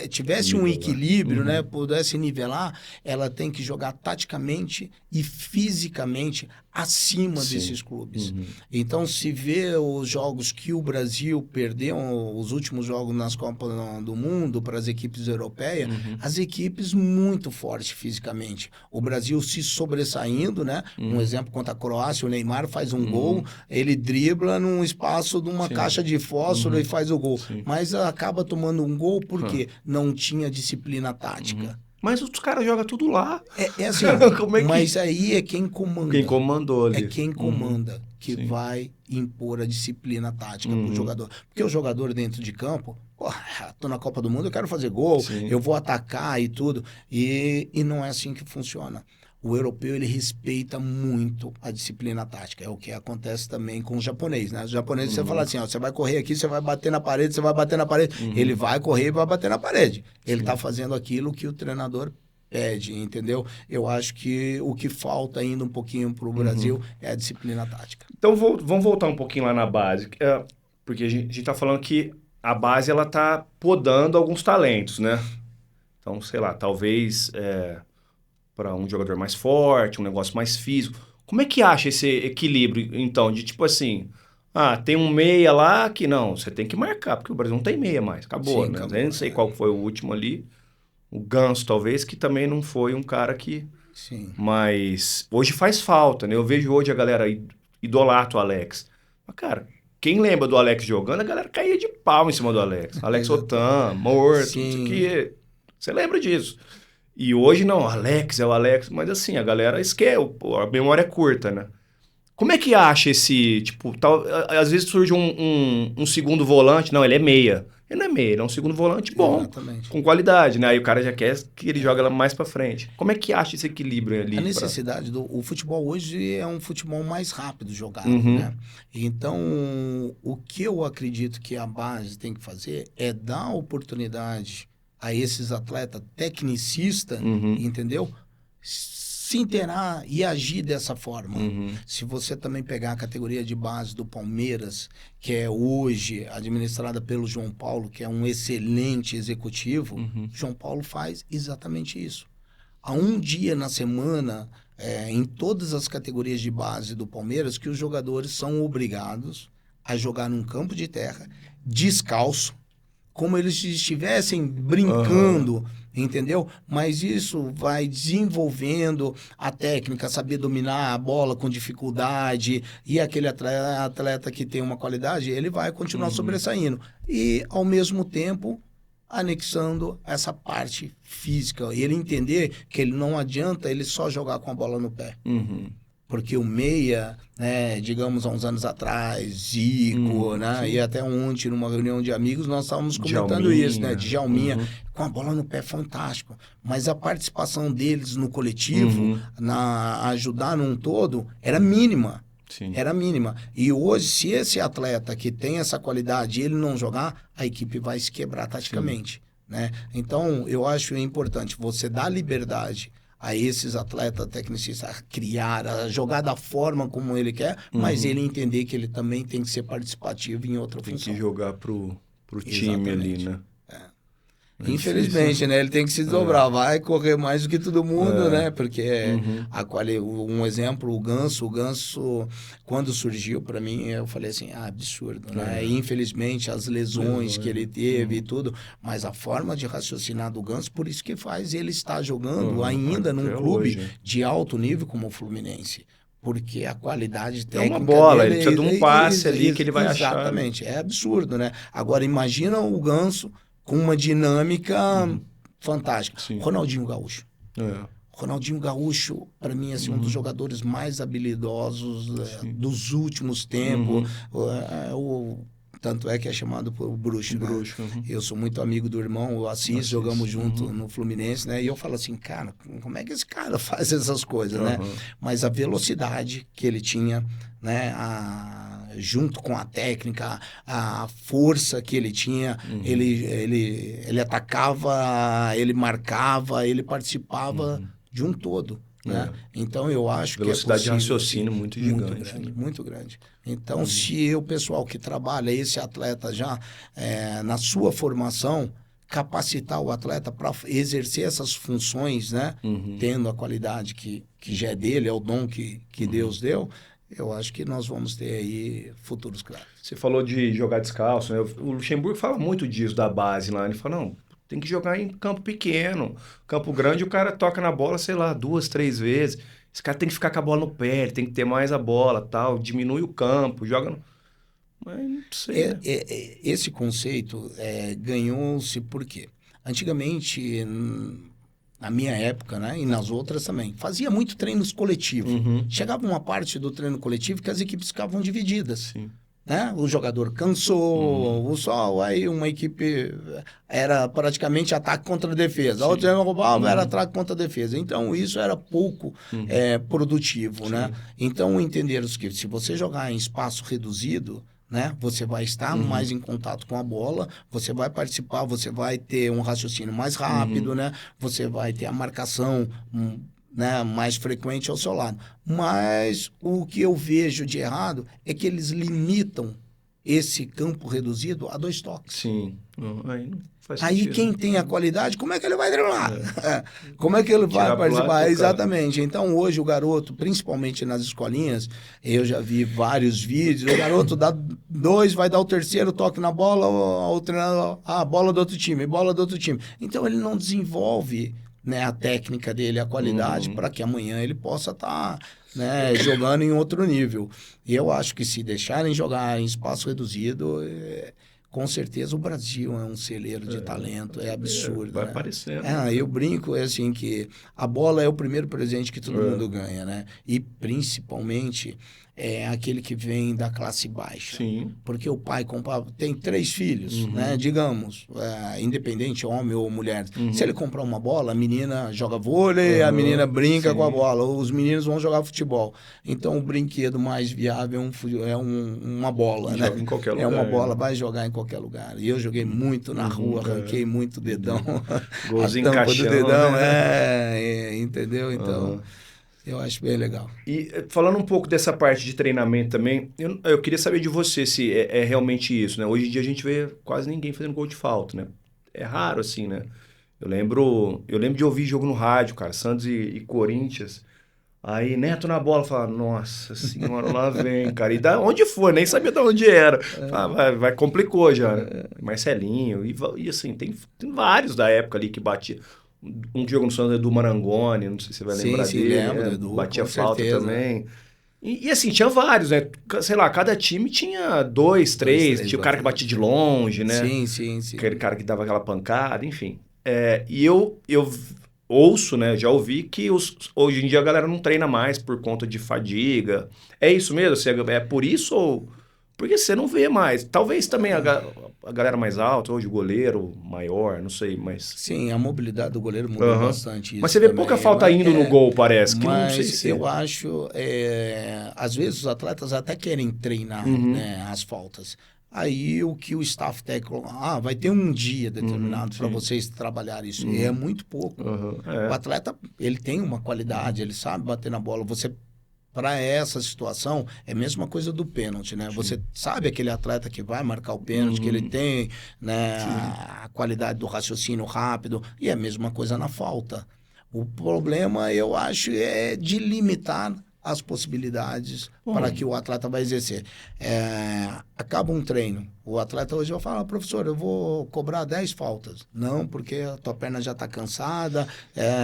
tivesse um equilíbrio, né? Pudesse nivelar, ela tem que jogar taticamente e fisicamente acima desses clubes. Então, se vê os jogos que o Brasil perdeu, os últimos jogos nas Copas do Mundo para as equipes europeias, as equipes muito fortes fisicamente. O Brasil se sobressaindo, né? Um exemplo contra a Croácia, o Neymar faz um gol, ele dribla num espaço de uma caixa de fósforo e faz o gol. Mas acaba tomando um gol porque não tinha disciplina tática. Mas os caras jogam tudo lá. Assim, mas aí é quem comanda. Quem comandou ali. É quem comanda que vai impor a disciplina tática pro jogador. Porque o jogador dentro de campo, tô na Copa do Mundo, eu quero fazer gol, eu vou atacar e tudo. E não é assim que funciona. O europeu, ele respeita muito a disciplina tática. É o que acontece também com o japonês, né? O japonês, você fala assim, ó, você vai correr aqui, você vai bater na parede, você vai bater na parede. Ele vai correr e vai bater na parede. Ele está fazendo aquilo que o treinador pede, entendeu? Eu acho que o que falta ainda um pouquinho para o Brasil é a disciplina tática. Então, vamos voltar um pouquinho lá na base. Porque a gente tá falando que a base, ela tá podando alguns talentos, né? Então, sei lá, talvez para um jogador mais forte, um negócio mais físico. Como é que acha esse equilíbrio, então, de tipo assim, tem um meia lá que não, você tem que marcar, porque o Brasil não tem meia mais, acabou, Sim, né? acabou, Eu não sei qual foi o último ali, o Ganso talvez, que também não foi um cara que... Sim. Mas hoje faz falta, né? Eu vejo hoje a galera idolatra o Alex. Mas, cara, quem lembra do Alex jogando, a galera caía de pau em cima do Alex. Alex Otan, morto, não sei o quê. Você lembra disso? E hoje não, Alex é o Alex, mas assim, a galera esquece, a memória é curta, né? Como é que acha esse, tipo, às vezes surge um segundo volante, não, ele é meia. Ele não é meia, ele é um segundo volante bom, Exatamente. com qualidade, né? Aí o cara já quer que ele joga ela mais pra frente. Como é que acha esse equilíbrio ali? A necessidade o futebol hoje é um futebol mais rápido jogado, né? Então, o que eu acredito que a base tem que fazer é dar oportunidade a esses atletas tecnicistas, entendeu? Se inteirar e agir dessa forma. Se você também pegar a categoria de base do Palmeiras, que é hoje administrada pelo João Paulo, que é um excelente executivo, João Paulo faz exatamente isso. Há um dia na semana, em todas as categorias de base do Palmeiras, que os jogadores são obrigados a jogar num campo de terra, descalço, como eles estivessem brincando, entendeu? Mas isso vai desenvolvendo a técnica, saber dominar a bola com dificuldade, e aquele atleta que tem uma qualidade, ele vai continuar sobressaindo. E, ao mesmo tempo, anexando essa parte física. E ele entender que ele não adianta ele só jogar com a bola no pé. Porque o meia, né, digamos, há uns anos atrás, Zico, né, e até ontem, numa reunião de amigos, nós estávamos comentando isso, né, Djalminha, com a bola no pé, fantástico. Mas a participação deles no coletivo, na ajudar num todo, era mínima. Sim. Era mínima. E hoje, se esse atleta que tem essa qualidade, ele não jogar, a equipe vai se quebrar taticamente, né? Então, eu acho importante você dar liberdade a esses atletas tecnicistas a criar, a jogar da forma como ele quer, mas ele entender que ele também tem que ser participativo em outra função. Tem que jogar pro time ali, né? Infelizmente, né? Ele tem que se desdobrar, vai correr mais do que todo mundo, né? Porque um exemplo, o Ganso, quando surgiu para mim, eu falei assim, absurdo, né? E, infelizmente, as lesões que ele teve e tudo, mas a forma de raciocinar do Ganso, por isso que faz ele estar jogando ainda num clube de alto nível como o Fluminense. Porque a qualidade técnica... É uma bola, dele, ele precisa de um passe ali que ele vai achar. Exatamente, é absurdo, né? Agora, imagina o Ganso com uma dinâmica fantástica. Sim. Ronaldinho Gaúcho. Ronaldinho Gaúcho, para mim, é assim, um dos jogadores mais habilidosos dos últimos tempos. Tanto é que é chamado por Bruxo. Né? Eu sou muito amigo do irmão, o Assis, jogamos junto no Fluminense, né? E eu falo assim, cara, como é que esse cara faz essas coisas, né? Mas a velocidade que ele tinha, né? Junto com a técnica, a força que ele tinha, ele atacava, ele marcava, ele participava de um todo. Né? Então, eu acho que velocidade de raciocínio muito gigante. Muito grande, muito grande. Então, se o pessoal que trabalha, esse atleta já na sua formação, capacitar o atleta para exercer essas funções, né? Tendo a qualidade que já é dele, é o dom que Deus deu, eu acho que nós vamos ter aí futuros craques. Você falou de jogar descalço, né? O Luxemburgo fala muito disso da base lá. Ele fala, não, tem que jogar em campo pequeno. Campo grande, o cara toca na bola, sei lá, 2, 3 vezes. Esse cara tem que ficar com a bola no pé, ele tem que ter mais a bola, tal. Diminui o campo, joga... Mas não sei, né? Esse conceito ganhou-se por quê? Antigamente... Na minha época, né? E nas outras também. Fazia muito treinos coletivos. Chegava uma parte do treino coletivo que as equipes ficavam divididas. Sim. né? O jogador cansou, o sol, aí uma equipe era praticamente ataque contra defesa. A outra roubava, era ataque contra defesa. Então, isso era pouco produtivo, né? Então, entenderam que se você jogar em espaço reduzido, né? Você vai estar mais em contato com a bola, você vai participar, você vai ter um raciocínio mais rápido, né? Você vai ter a marcação né, mais frequente ao seu lado. Mas o que eu vejo de errado é que eles limitam esse campo reduzido a 2 toques. Sim. Aí não faz Aí sentido. quem tem a qualidade, como é que ele vai driblar? Como é que ele vai participar? Exatamente. Então, hoje o garoto, principalmente nas escolinhas, eu já vi vários vídeos, o garoto dá 2, vai dar o terceiro toque na bola, o treinador, bola do outro time, bola do outro time. Então, ele não desenvolve, né, a técnica dele, a qualidade, para que amanhã ele possa estar né, jogando em outro nível. E eu acho que se deixarem jogar em espaço reduzido, com certeza o Brasil é um celeiro de talento, é absurdo. Vai né? aparecendo. Eu brinco assim que a bola é o primeiro presente que todo mundo ganha, né? E principalmente aquele que vem da classe baixa. Sim. Porque o pai tem 3 filhos, né? Digamos, independente, homem ou mulher. Se ele comprar uma bola, a menina joga vôlei, a menina brinca com a bola, os meninos vão jogar futebol. Então, o brinquedo mais viável é uma bola, né? Joga em qualquer lugar. É uma bola, vai jogar em qualquer lugar. E eu joguei muito na rua, arranquei muito dedão. Golzinho a tampa caixão, do dedão, né? entendeu? Então... Eu acho bem legal. E falando um pouco dessa parte de treinamento também, eu queria saber de você se é realmente isso, né? Hoje em dia a gente vê quase ninguém fazendo gol de falta, né? É raro assim, né? Eu lembro de ouvir jogo no rádio, cara, Santos e Corinthians. Aí Neto na bola, fala, nossa senhora, lá vem, cara. E da onde foi, nem sabia de onde era. Fala, complicou já, né? Marcelinho, e assim, tem vários da época ali que batia. Um que jogou no Santos é do Marangoni, não sei se você vai lembrar dele. Lembro, Edu, batia com falta certeza. também. E assim, tinha vários, né? Sei lá, cada time tinha 2, 3. Tinha o cara que batia de longe, né? Sim. Aquele cara que dava aquela pancada, enfim. E eu ouço, né? Já ouvi que hoje em dia a galera não treina mais por conta de fadiga. É isso mesmo? É por isso ou... Porque você não vê mais. Talvez também a galera mais alta, hoje o goleiro maior, não sei, mas... Sim, a mobilidade do goleiro mudou bastante. Mas você vê pouca falta indo no gol, parece. Que mas não sei se... eu acho... às vezes os atletas até querem treinar né, as faltas. Aí o que o staff técnico... vai ter um dia determinado para vocês trabalhar isso. E é muito pouco. O atleta, ele tem uma qualidade, ele sabe bater na bola. Para essa situação, é a mesma coisa do pênalti, né? Sim. Você sabe aquele atleta que vai marcar o pênalti, que ele tem né, a qualidade do raciocínio rápido, e é a mesma coisa na falta. O problema, eu acho, é de limitar as possibilidades para que o atleta vai exercer. Acaba um treino. O atleta hoje vai falar, professor, eu vou cobrar 10 faltas. Não, porque a tua perna já está cansada,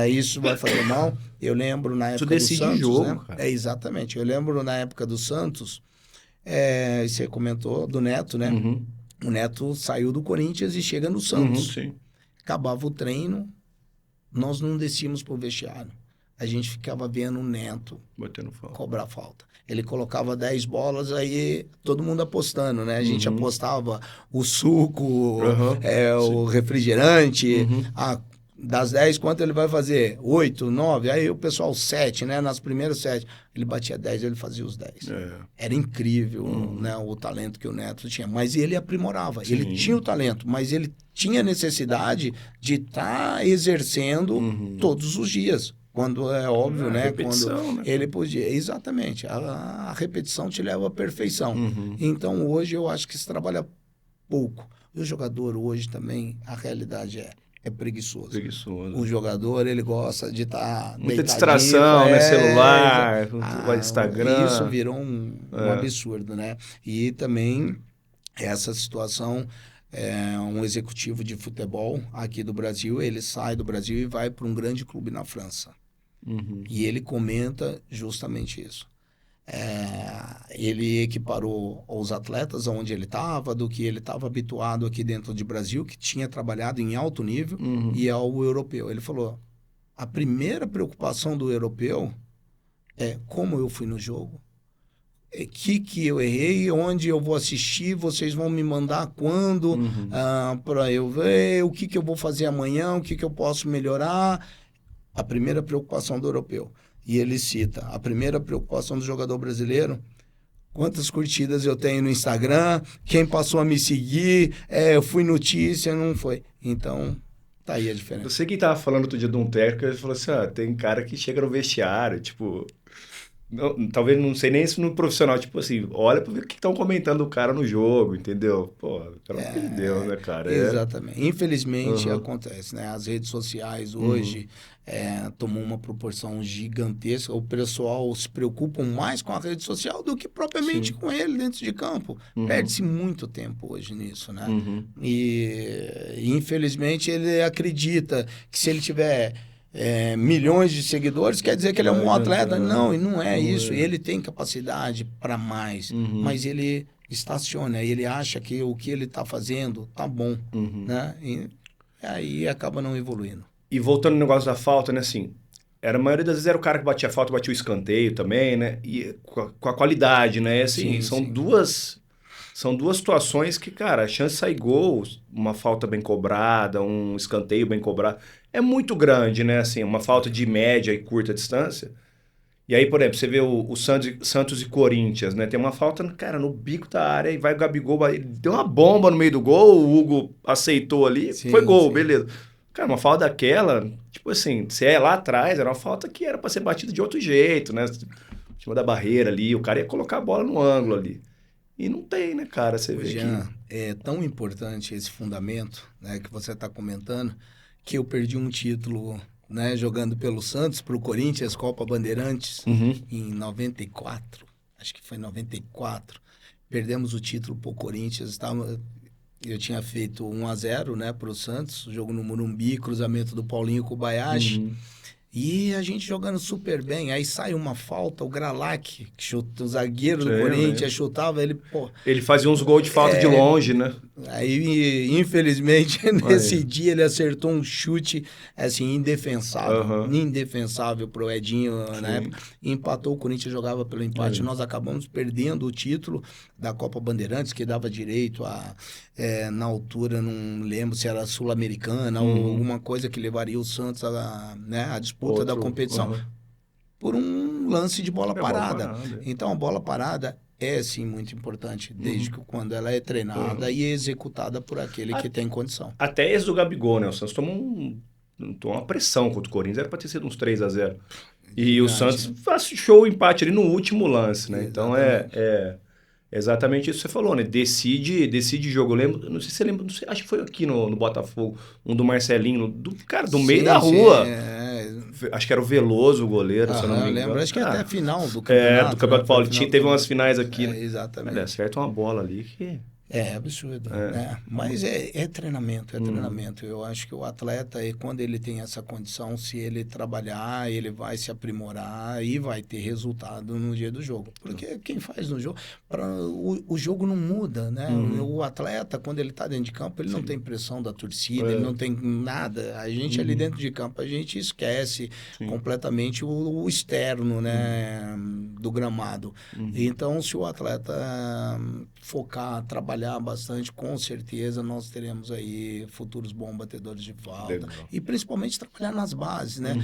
isso vai fazer mal. Eu lembro na época do Santos... jogo, né? cara. Exatamente. Eu lembro na época do Santos, você comentou do Neto, né? O Neto saiu do Corinthians e chega no Santos. Sim. Acabava o treino, nós não descíamos para o vestiário. A gente ficava vendo o Neto cobrar falta. Ele colocava 10 bolas, aí todo mundo apostando, né? A gente apostava o suco, o refrigerante. Das 10, quanto ele vai fazer? 8, 9? Aí o pessoal, 7, né? Nas primeiras 7. Ele batia 10, ele fazia os 10. Era incrível né? O talento que o Neto tinha. Mas ele aprimorava. Sim. Ele tinha o talento, mas ele tinha necessidade de estar exercendo todos os dias. Quando é óbvio, né? Quando ele podia. Exatamente. A repetição te leva à perfeição. Então, hoje, eu acho que se trabalha pouco. E o jogador hoje também, a realidade é preguiçoso. O jogador, ele gosta de estar muita distração, né? Celular, Instagram. Isso virou um absurdo, né? E também essa situação... um executivo de futebol aqui do Brasil, ele sai do Brasil e vai para um grande clube na França. E ele comenta justamente isso. Ele equiparou os atletas aonde ele estava, do que ele estava habituado aqui dentro do Brasil, que tinha trabalhado em alto nível, e ao europeu. Ele falou, a primeira preocupação do europeu é como eu fui no jogo. que eu errei, onde eu vou assistir, vocês vão me mandar quando, para eu ver o que eu vou fazer amanhã, o que eu posso melhorar. A primeira preocupação do europeu. E ele cita, a primeira preocupação do jogador brasileiro, quantas curtidas eu tenho no Instagram, quem passou a me seguir, eu fui notícia, não foi. Então, tá aí a diferença. Eu sei que tava falando outro dia de um técnico, ele falou assim, tem cara que chega no vestiário, tipo... Não, talvez não sei nem se no profissional, tipo assim, olha pra ver o que estão comentando o cara no jogo, entendeu? Pô, pelo amor de Deus, né, cara? Exatamente. Infelizmente acontece, né? As redes sociais hoje tomam uma proporção gigantesca. O pessoal se preocupa mais com a rede social do que propriamente com ele dentro de campo. Perde-se muito tempo hoje nisso, né? E infelizmente ele acredita que se ele tiver... milhões de seguidores, quer dizer que ele é um bom atleta. Não, e não é isso. Ele tem capacidade para mais, mas ele estaciona, ele acha que o que ele está fazendo tá bom, né? E aí acaba não evoluindo. E voltando no negócio da falta, né, assim, a maioria das vezes era o cara que batia a falta, batia o escanteio também, né? E com a qualidade, né? Assim, são duas situações que, cara, a chance de sair gol, uma falta bem cobrada, um escanteio bem cobrado, é muito grande, né? Assim, uma falta de média e curta distância. E aí, por exemplo, você vê o Santos e Corinthians, né? Tem uma falta, cara, no bico da área e vai o Gabigol, ele deu uma bomba no meio do gol, o Hugo aceitou ali, foi gol, beleza. Cara, uma falta daquela, tipo assim, se é lá atrás, era uma falta que era pra ser batida de outro jeito, né? Em cima da barreira ali, o cara ia colocar a bola no ângulo ali. E não tem, né, cara? Você vê Jean, é tão importante esse fundamento, né, que você está comentando, que eu perdi um título, né, jogando pelo Santos, para o Corinthians, Copa Bandeirantes, em 94. Acho que foi em 94. Perdemos o título para o Corinthians. Eu tinha feito 1-0, né, para o Santos, jogo no Morumbi, cruzamento do Paulinho Kobayashi. E a gente jogando super bem. Aí sai uma falta, o Gralac, que chuta, o zagueiro do Corinthians, chutava ele, pô... Ele fazia uns gols de falta de longe, né? Aí, infelizmente, nesse dia ele acertou um chute, assim, indefensável. Indefensável pro Edinho, né? E empatou, o Corinthians jogava pelo empate. Nós acabamos perdendo o título da Copa Bandeirantes, que dava direito a... na altura, não lembro se era sul-americana ou alguma coisa que levaria o Santos a disputa da competição. Por um lance de bola parada. Então, a bola parada é, sim, muito importante, desde que quando ela é treinada e executada por aquele que tem condição. Até esse do Gabigol, né? O Santos tomou uma pressão contra o Corinthians, era para ter sido uns 3-0. E o Santos achou o empate ali no último lance, né? Então, exatamente isso que você falou, né? Decide jogo. Eu lembro, não sei se você lembra, acho que foi aqui no Botafogo, um do Marcelinho, do meio da rua. Acho que era o Veloso, o goleiro, se eu não me engano. Lembro, acho que até a final do campeonato. Do Campeonato Paulistinho, teve umas finais aqui, né? Exatamente. Ele acerta uma bola ali que... É absurdo, né? Mas é treinamento, treinamento. Eu acho que o atleta, quando ele tem essa condição, se ele trabalhar, ele vai se aprimorar e vai ter resultado no dia do jogo. Porque quem faz no jogo, o jogo não muda, né? O atleta, quando ele está dentro de campo, ele não tem pressão da torcida, ele não tem nada. A gente ali dentro de campo, a gente esquece completamente o externo, né? Do gramado. Então, se o atleta focar, trabalhar bastante, com certeza nós teremos aí futuros bons batedores de falta. Legal. E principalmente trabalhar nas bases, né?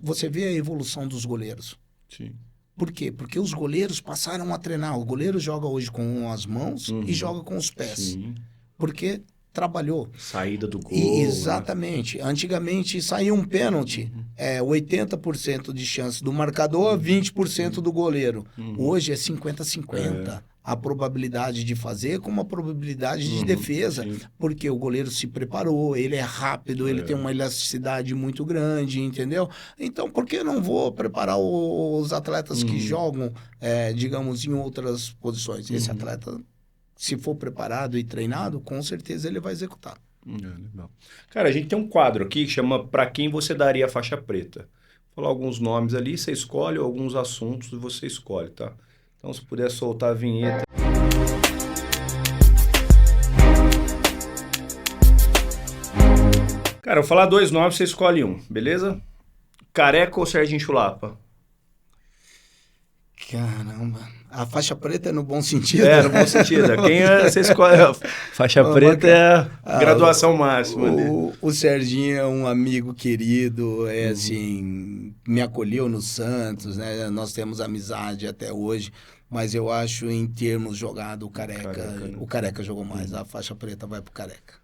Você vê a evolução dos goleiros. Sim. Por quê? Porque os goleiros passaram a treinar. O goleiro joga hoje com as mãos e joga com os pés. Sim. Porque trabalhou. Saída do gol. Exatamente. Né? Antigamente saía um pênalti, 80% de chance do marcador, 20% do goleiro. Hoje é 50-50. A probabilidade de fazer com uma probabilidade de defesa, porque o goleiro se preparou, ele é rápido, ele tem uma elasticidade muito grande, entendeu? Então, por que eu não vou preparar os atletas que jogam, digamos, em outras posições? Esse atleta, se for preparado e treinado, com certeza ele vai executar. Legal. Cara, a gente tem um quadro aqui que chama Pra Quem Você Daria a Faixa Preta. Vou falar alguns nomes ali, você escolhe, alguns assuntos você escolhe, tá? Então, se puder soltar a vinheta. Cara, eu vou falar 2 nomes, você escolhe um, beleza? Careca ou Serginho Chulapa? Caramba. A faixa preta é no bom sentido? É, no bom sentido. Quem você escolhe? Faixa preta é a graduação máxima ali. O Serginho é um amigo querido, assim, me acolheu no Santos, né? Nós temos amizade até hoje, mas eu acho, em termos jogado, Careca, né? o Careca jogou mais. A faixa preta vai pro Careca.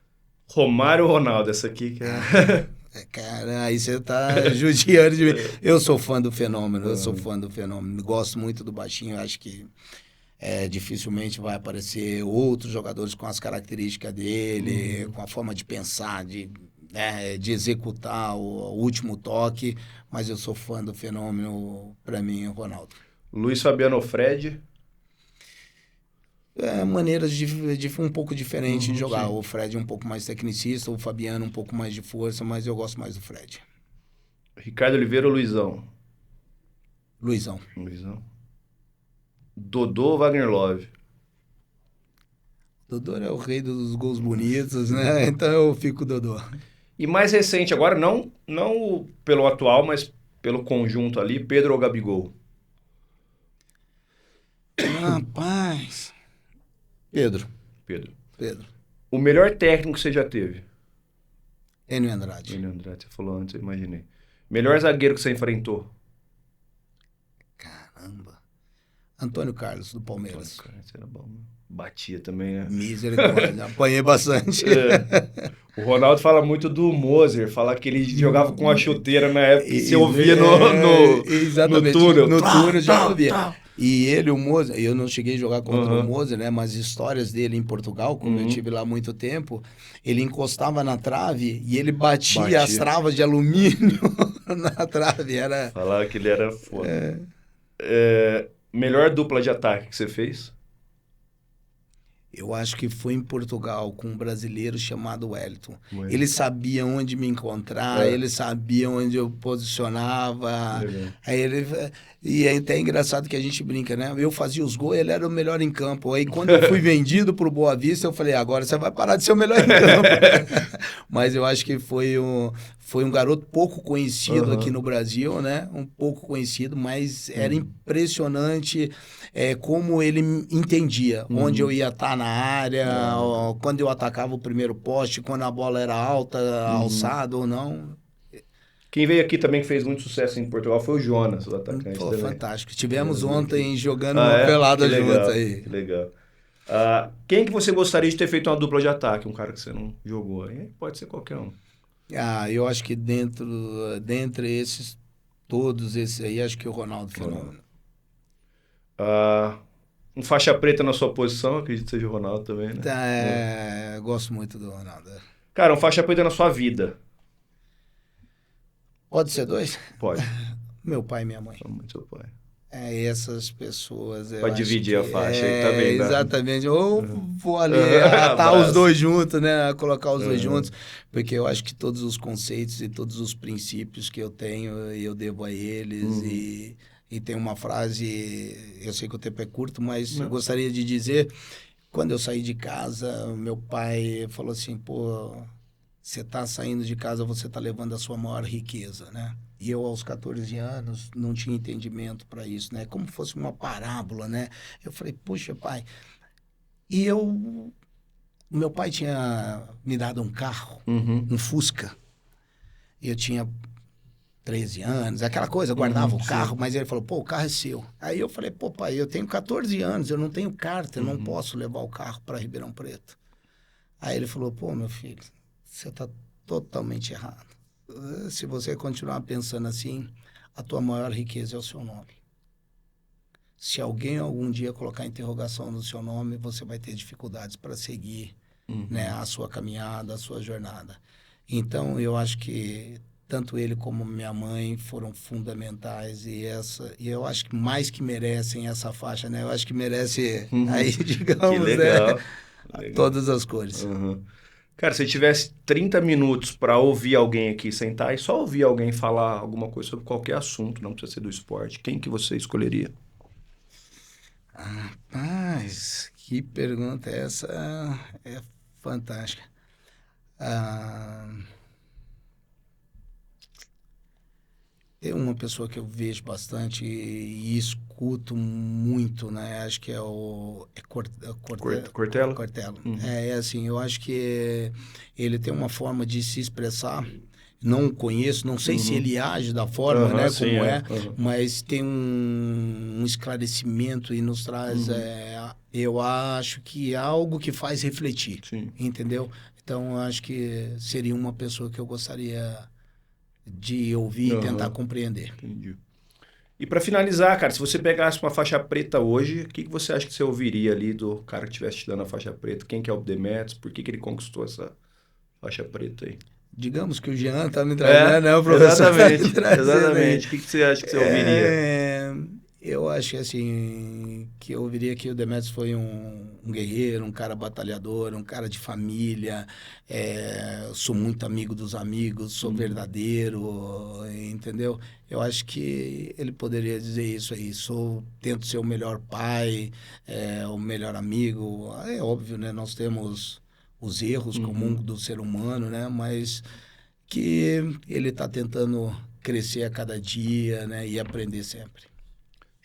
Romário ou Ronaldo? Essa aqui que é... Cara, aí você tá judiando de mim. Eu sou fã do Fenômeno, Gosto muito do Baixinho, acho que dificilmente vai aparecer outros jogadores com as características dele, com a forma de pensar, de executar o último toque, mas eu sou fã do Fenômeno, para mim, o Ronaldo. Luiz Fabiano ou Fred? Maneiras um pouco diferentes de jogar. Sim. O Fred é um pouco mais tecnicista, o Fabiano um pouco mais de força, mas eu gosto mais do Fred. Ricardo Oliveira ou Luizão? Luizão. Dodô ou Wagner Love? Dodô é o rei dos gols bonitos, né? Então eu fico Dodô. E mais recente, agora não pelo atual, mas pelo conjunto ali, Pedro ou Gabigol? Rapaz. Pedro. O melhor técnico que você já teve? Enio Andrade. Você falou antes, eu imaginei. Melhor zagueiro que você enfrentou? Caramba. Antônio Carlos, do Palmeiras. Antônio Carlos era bom, né? Batia também, né? Misericórdia, apanhei bastante. O Ronaldo fala muito do Moser, fala que ele jogava com a chuteira na época que você ouvia no túnel. No túnel já ouvia. E ele, o Moser, eu não cheguei a jogar contra o Moser, né? Mas histórias dele em Portugal, como eu estive lá há muito tempo, ele encostava na trave e ele batia as travas de alumínio na trave. Falava que ele era foda. Melhor dupla de ataque que você fez? Eu acho que foi em Portugal com um brasileiro chamado Wellington. Ele sabia onde me encontrar, ele sabia onde eu posicionava. E é até engraçado que a gente brinca, né? Eu fazia os gols, ele era o melhor em campo. Aí quando eu fui vendido pro Boa Vista, eu falei, agora você vai parar de ser o melhor em campo. Mas eu acho que foi um garoto pouco conhecido aqui no Brasil, né? Um pouco conhecido, mas era impressionante como ele entendia onde eu ia estar na área, quando eu atacava o primeiro poste, quando a bola era alta, alçada ou não. Quem veio aqui também que fez muito sucesso em Portugal foi o Jonas, o atacante também. Fantástico. Tivemos ontem jogando uma pelada junto aí. Que legal. Quem que você gostaria de ter feito uma dupla de ataque? Um cara que você não jogou aí? Pode ser qualquer um. Eu acho que dentre esses, todos esses aí, acho que o Ronaldo Fenômeno. Um faixa preta na sua posição, acredito que seja o Ronaldo também, né? Gosto muito do Ronaldo. Cara, um faixa preta na sua vida. Pode ser dois? Pode. Meu pai e minha mãe. Seu pai. Essas pessoas... Pode dividir a faixa aí, tá bem. Exatamente. Ou vou ali atar os dois juntos, né? Colocar os dois juntos. Porque eu acho que todos os conceitos e todos os princípios que eu tenho, eu devo a eles. E tem uma frase, eu sei que o tempo é curto, mas eu gostaria de dizer, quando eu saí de casa, meu pai falou assim, você está saindo de casa, você está levando a sua maior riqueza, né? E eu, aos 14 anos, não tinha entendimento para isso, né? Como fosse uma parábola, né? Eu falei, puxa, pai... Meu pai tinha me dado um carro, um Fusca. Eu tinha 13 anos, aquela coisa, guardava o carro, mas ele falou, o carro é seu. Aí eu falei, pai, eu tenho 14 anos, eu não tenho carta, eu não posso levar o carro para Ribeirão Preto. Aí ele falou, meu filho, você está totalmente errado. Se você continuar pensando assim, a tua maior riqueza é o seu nome. Se alguém algum dia colocar interrogação no seu nome, você vai ter dificuldades para seguir né, a sua caminhada, a sua jornada. Então, eu acho que tanto ele como minha mãe foram fundamentais e eu acho que mais que merecem essa faixa, né? Eu acho que merece, aí, digamos, que legal. Né? Todas as cores. Cara, se tivesse 30 minutos para ouvir alguém aqui sentar e só ouvir alguém falar alguma coisa sobre qualquer assunto, não precisa ser do esporte, quem que você escolheria? Rapaz, que pergunta essa é fantástica. Tem uma pessoa que eu vejo bastante e escuto muito, né? Acho que é o Cortella? Cortella. É assim, eu acho que ele tem uma forma de se expressar. Não conheço, não sei se ele age da forma, né, Sim, como é, Aham. mas tem um esclarecimento e nos traz, eu acho que é algo que faz refletir, Sim. entendeu? Então, eu acho que seria uma pessoa que eu gostaria de ouvir e tentar compreender. Entendi. E para finalizar, cara, se você pegasse uma faixa preta hoje, o que você acha que você ouviria ali do cara que estivesse te dando a faixa preta? Quem que é o Demetrios? Por que ele conquistou essa faixa preta aí? Digamos que o Jean está me trazendo, né? O professor Exatamente, tá me trazendo aí. exatamente. O que você acha que você ouviria? Eu acho que assim, que eu ouviria que o Demetrios foi um guerreiro, um cara batalhador, um cara de família. Sou muito amigo dos amigos, sou verdadeiro, entendeu? Eu acho que ele poderia dizer isso aí. Tento ser o melhor pai, o melhor amigo. É óbvio, né? Nós temos os erros comuns do ser humano, né? Mas que ele está tentando crescer a cada dia, né? E aprender sempre.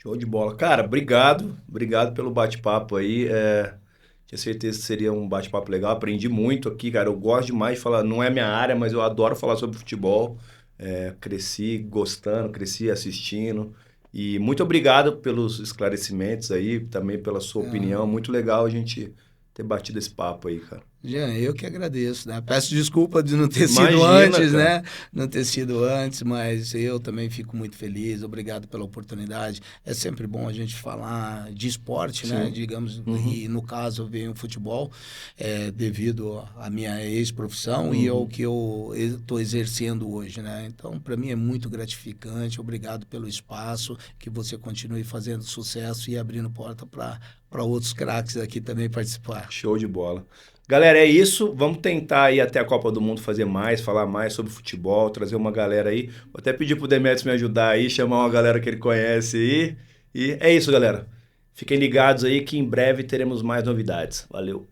Show de bola. Cara, obrigado. Obrigado pelo bate-papo aí. Tinha certeza que seria um bate-papo legal. Aprendi muito aqui, cara. Eu gosto demais de falar. Não é minha área, mas eu adoro falar sobre futebol. Cresci gostando, cresci assistindo. E muito obrigado pelos esclarecimentos aí, também pela sua opinião. Muito legal a gente ter batido esse papo aí, cara. Jean, eu que agradeço, né? Peço desculpa de não ter sido Imagina, antes, cara. né? Não ter sido antes, mas eu também fico muito feliz. Obrigado pela oportunidade. É sempre bom a gente falar de esporte, né? Sim. Digamos, e no caso eu venho futebol, devido à minha ex-profissão e ao que eu estou exercendo hoje, né? Então, para mim é muito gratificante. Obrigado pelo espaço, que você continue fazendo sucesso e abrindo porta para outros craques aqui também participar. Show de bola. Galera, é isso. Vamos tentar ir até a Copa do Mundo fazer mais, falar mais sobre futebol, trazer uma galera aí. Vou até pedir pro Demetrios me ajudar aí, chamar uma galera que ele conhece aí. E é isso, galera. Fiquem ligados aí que em breve teremos mais novidades. Valeu.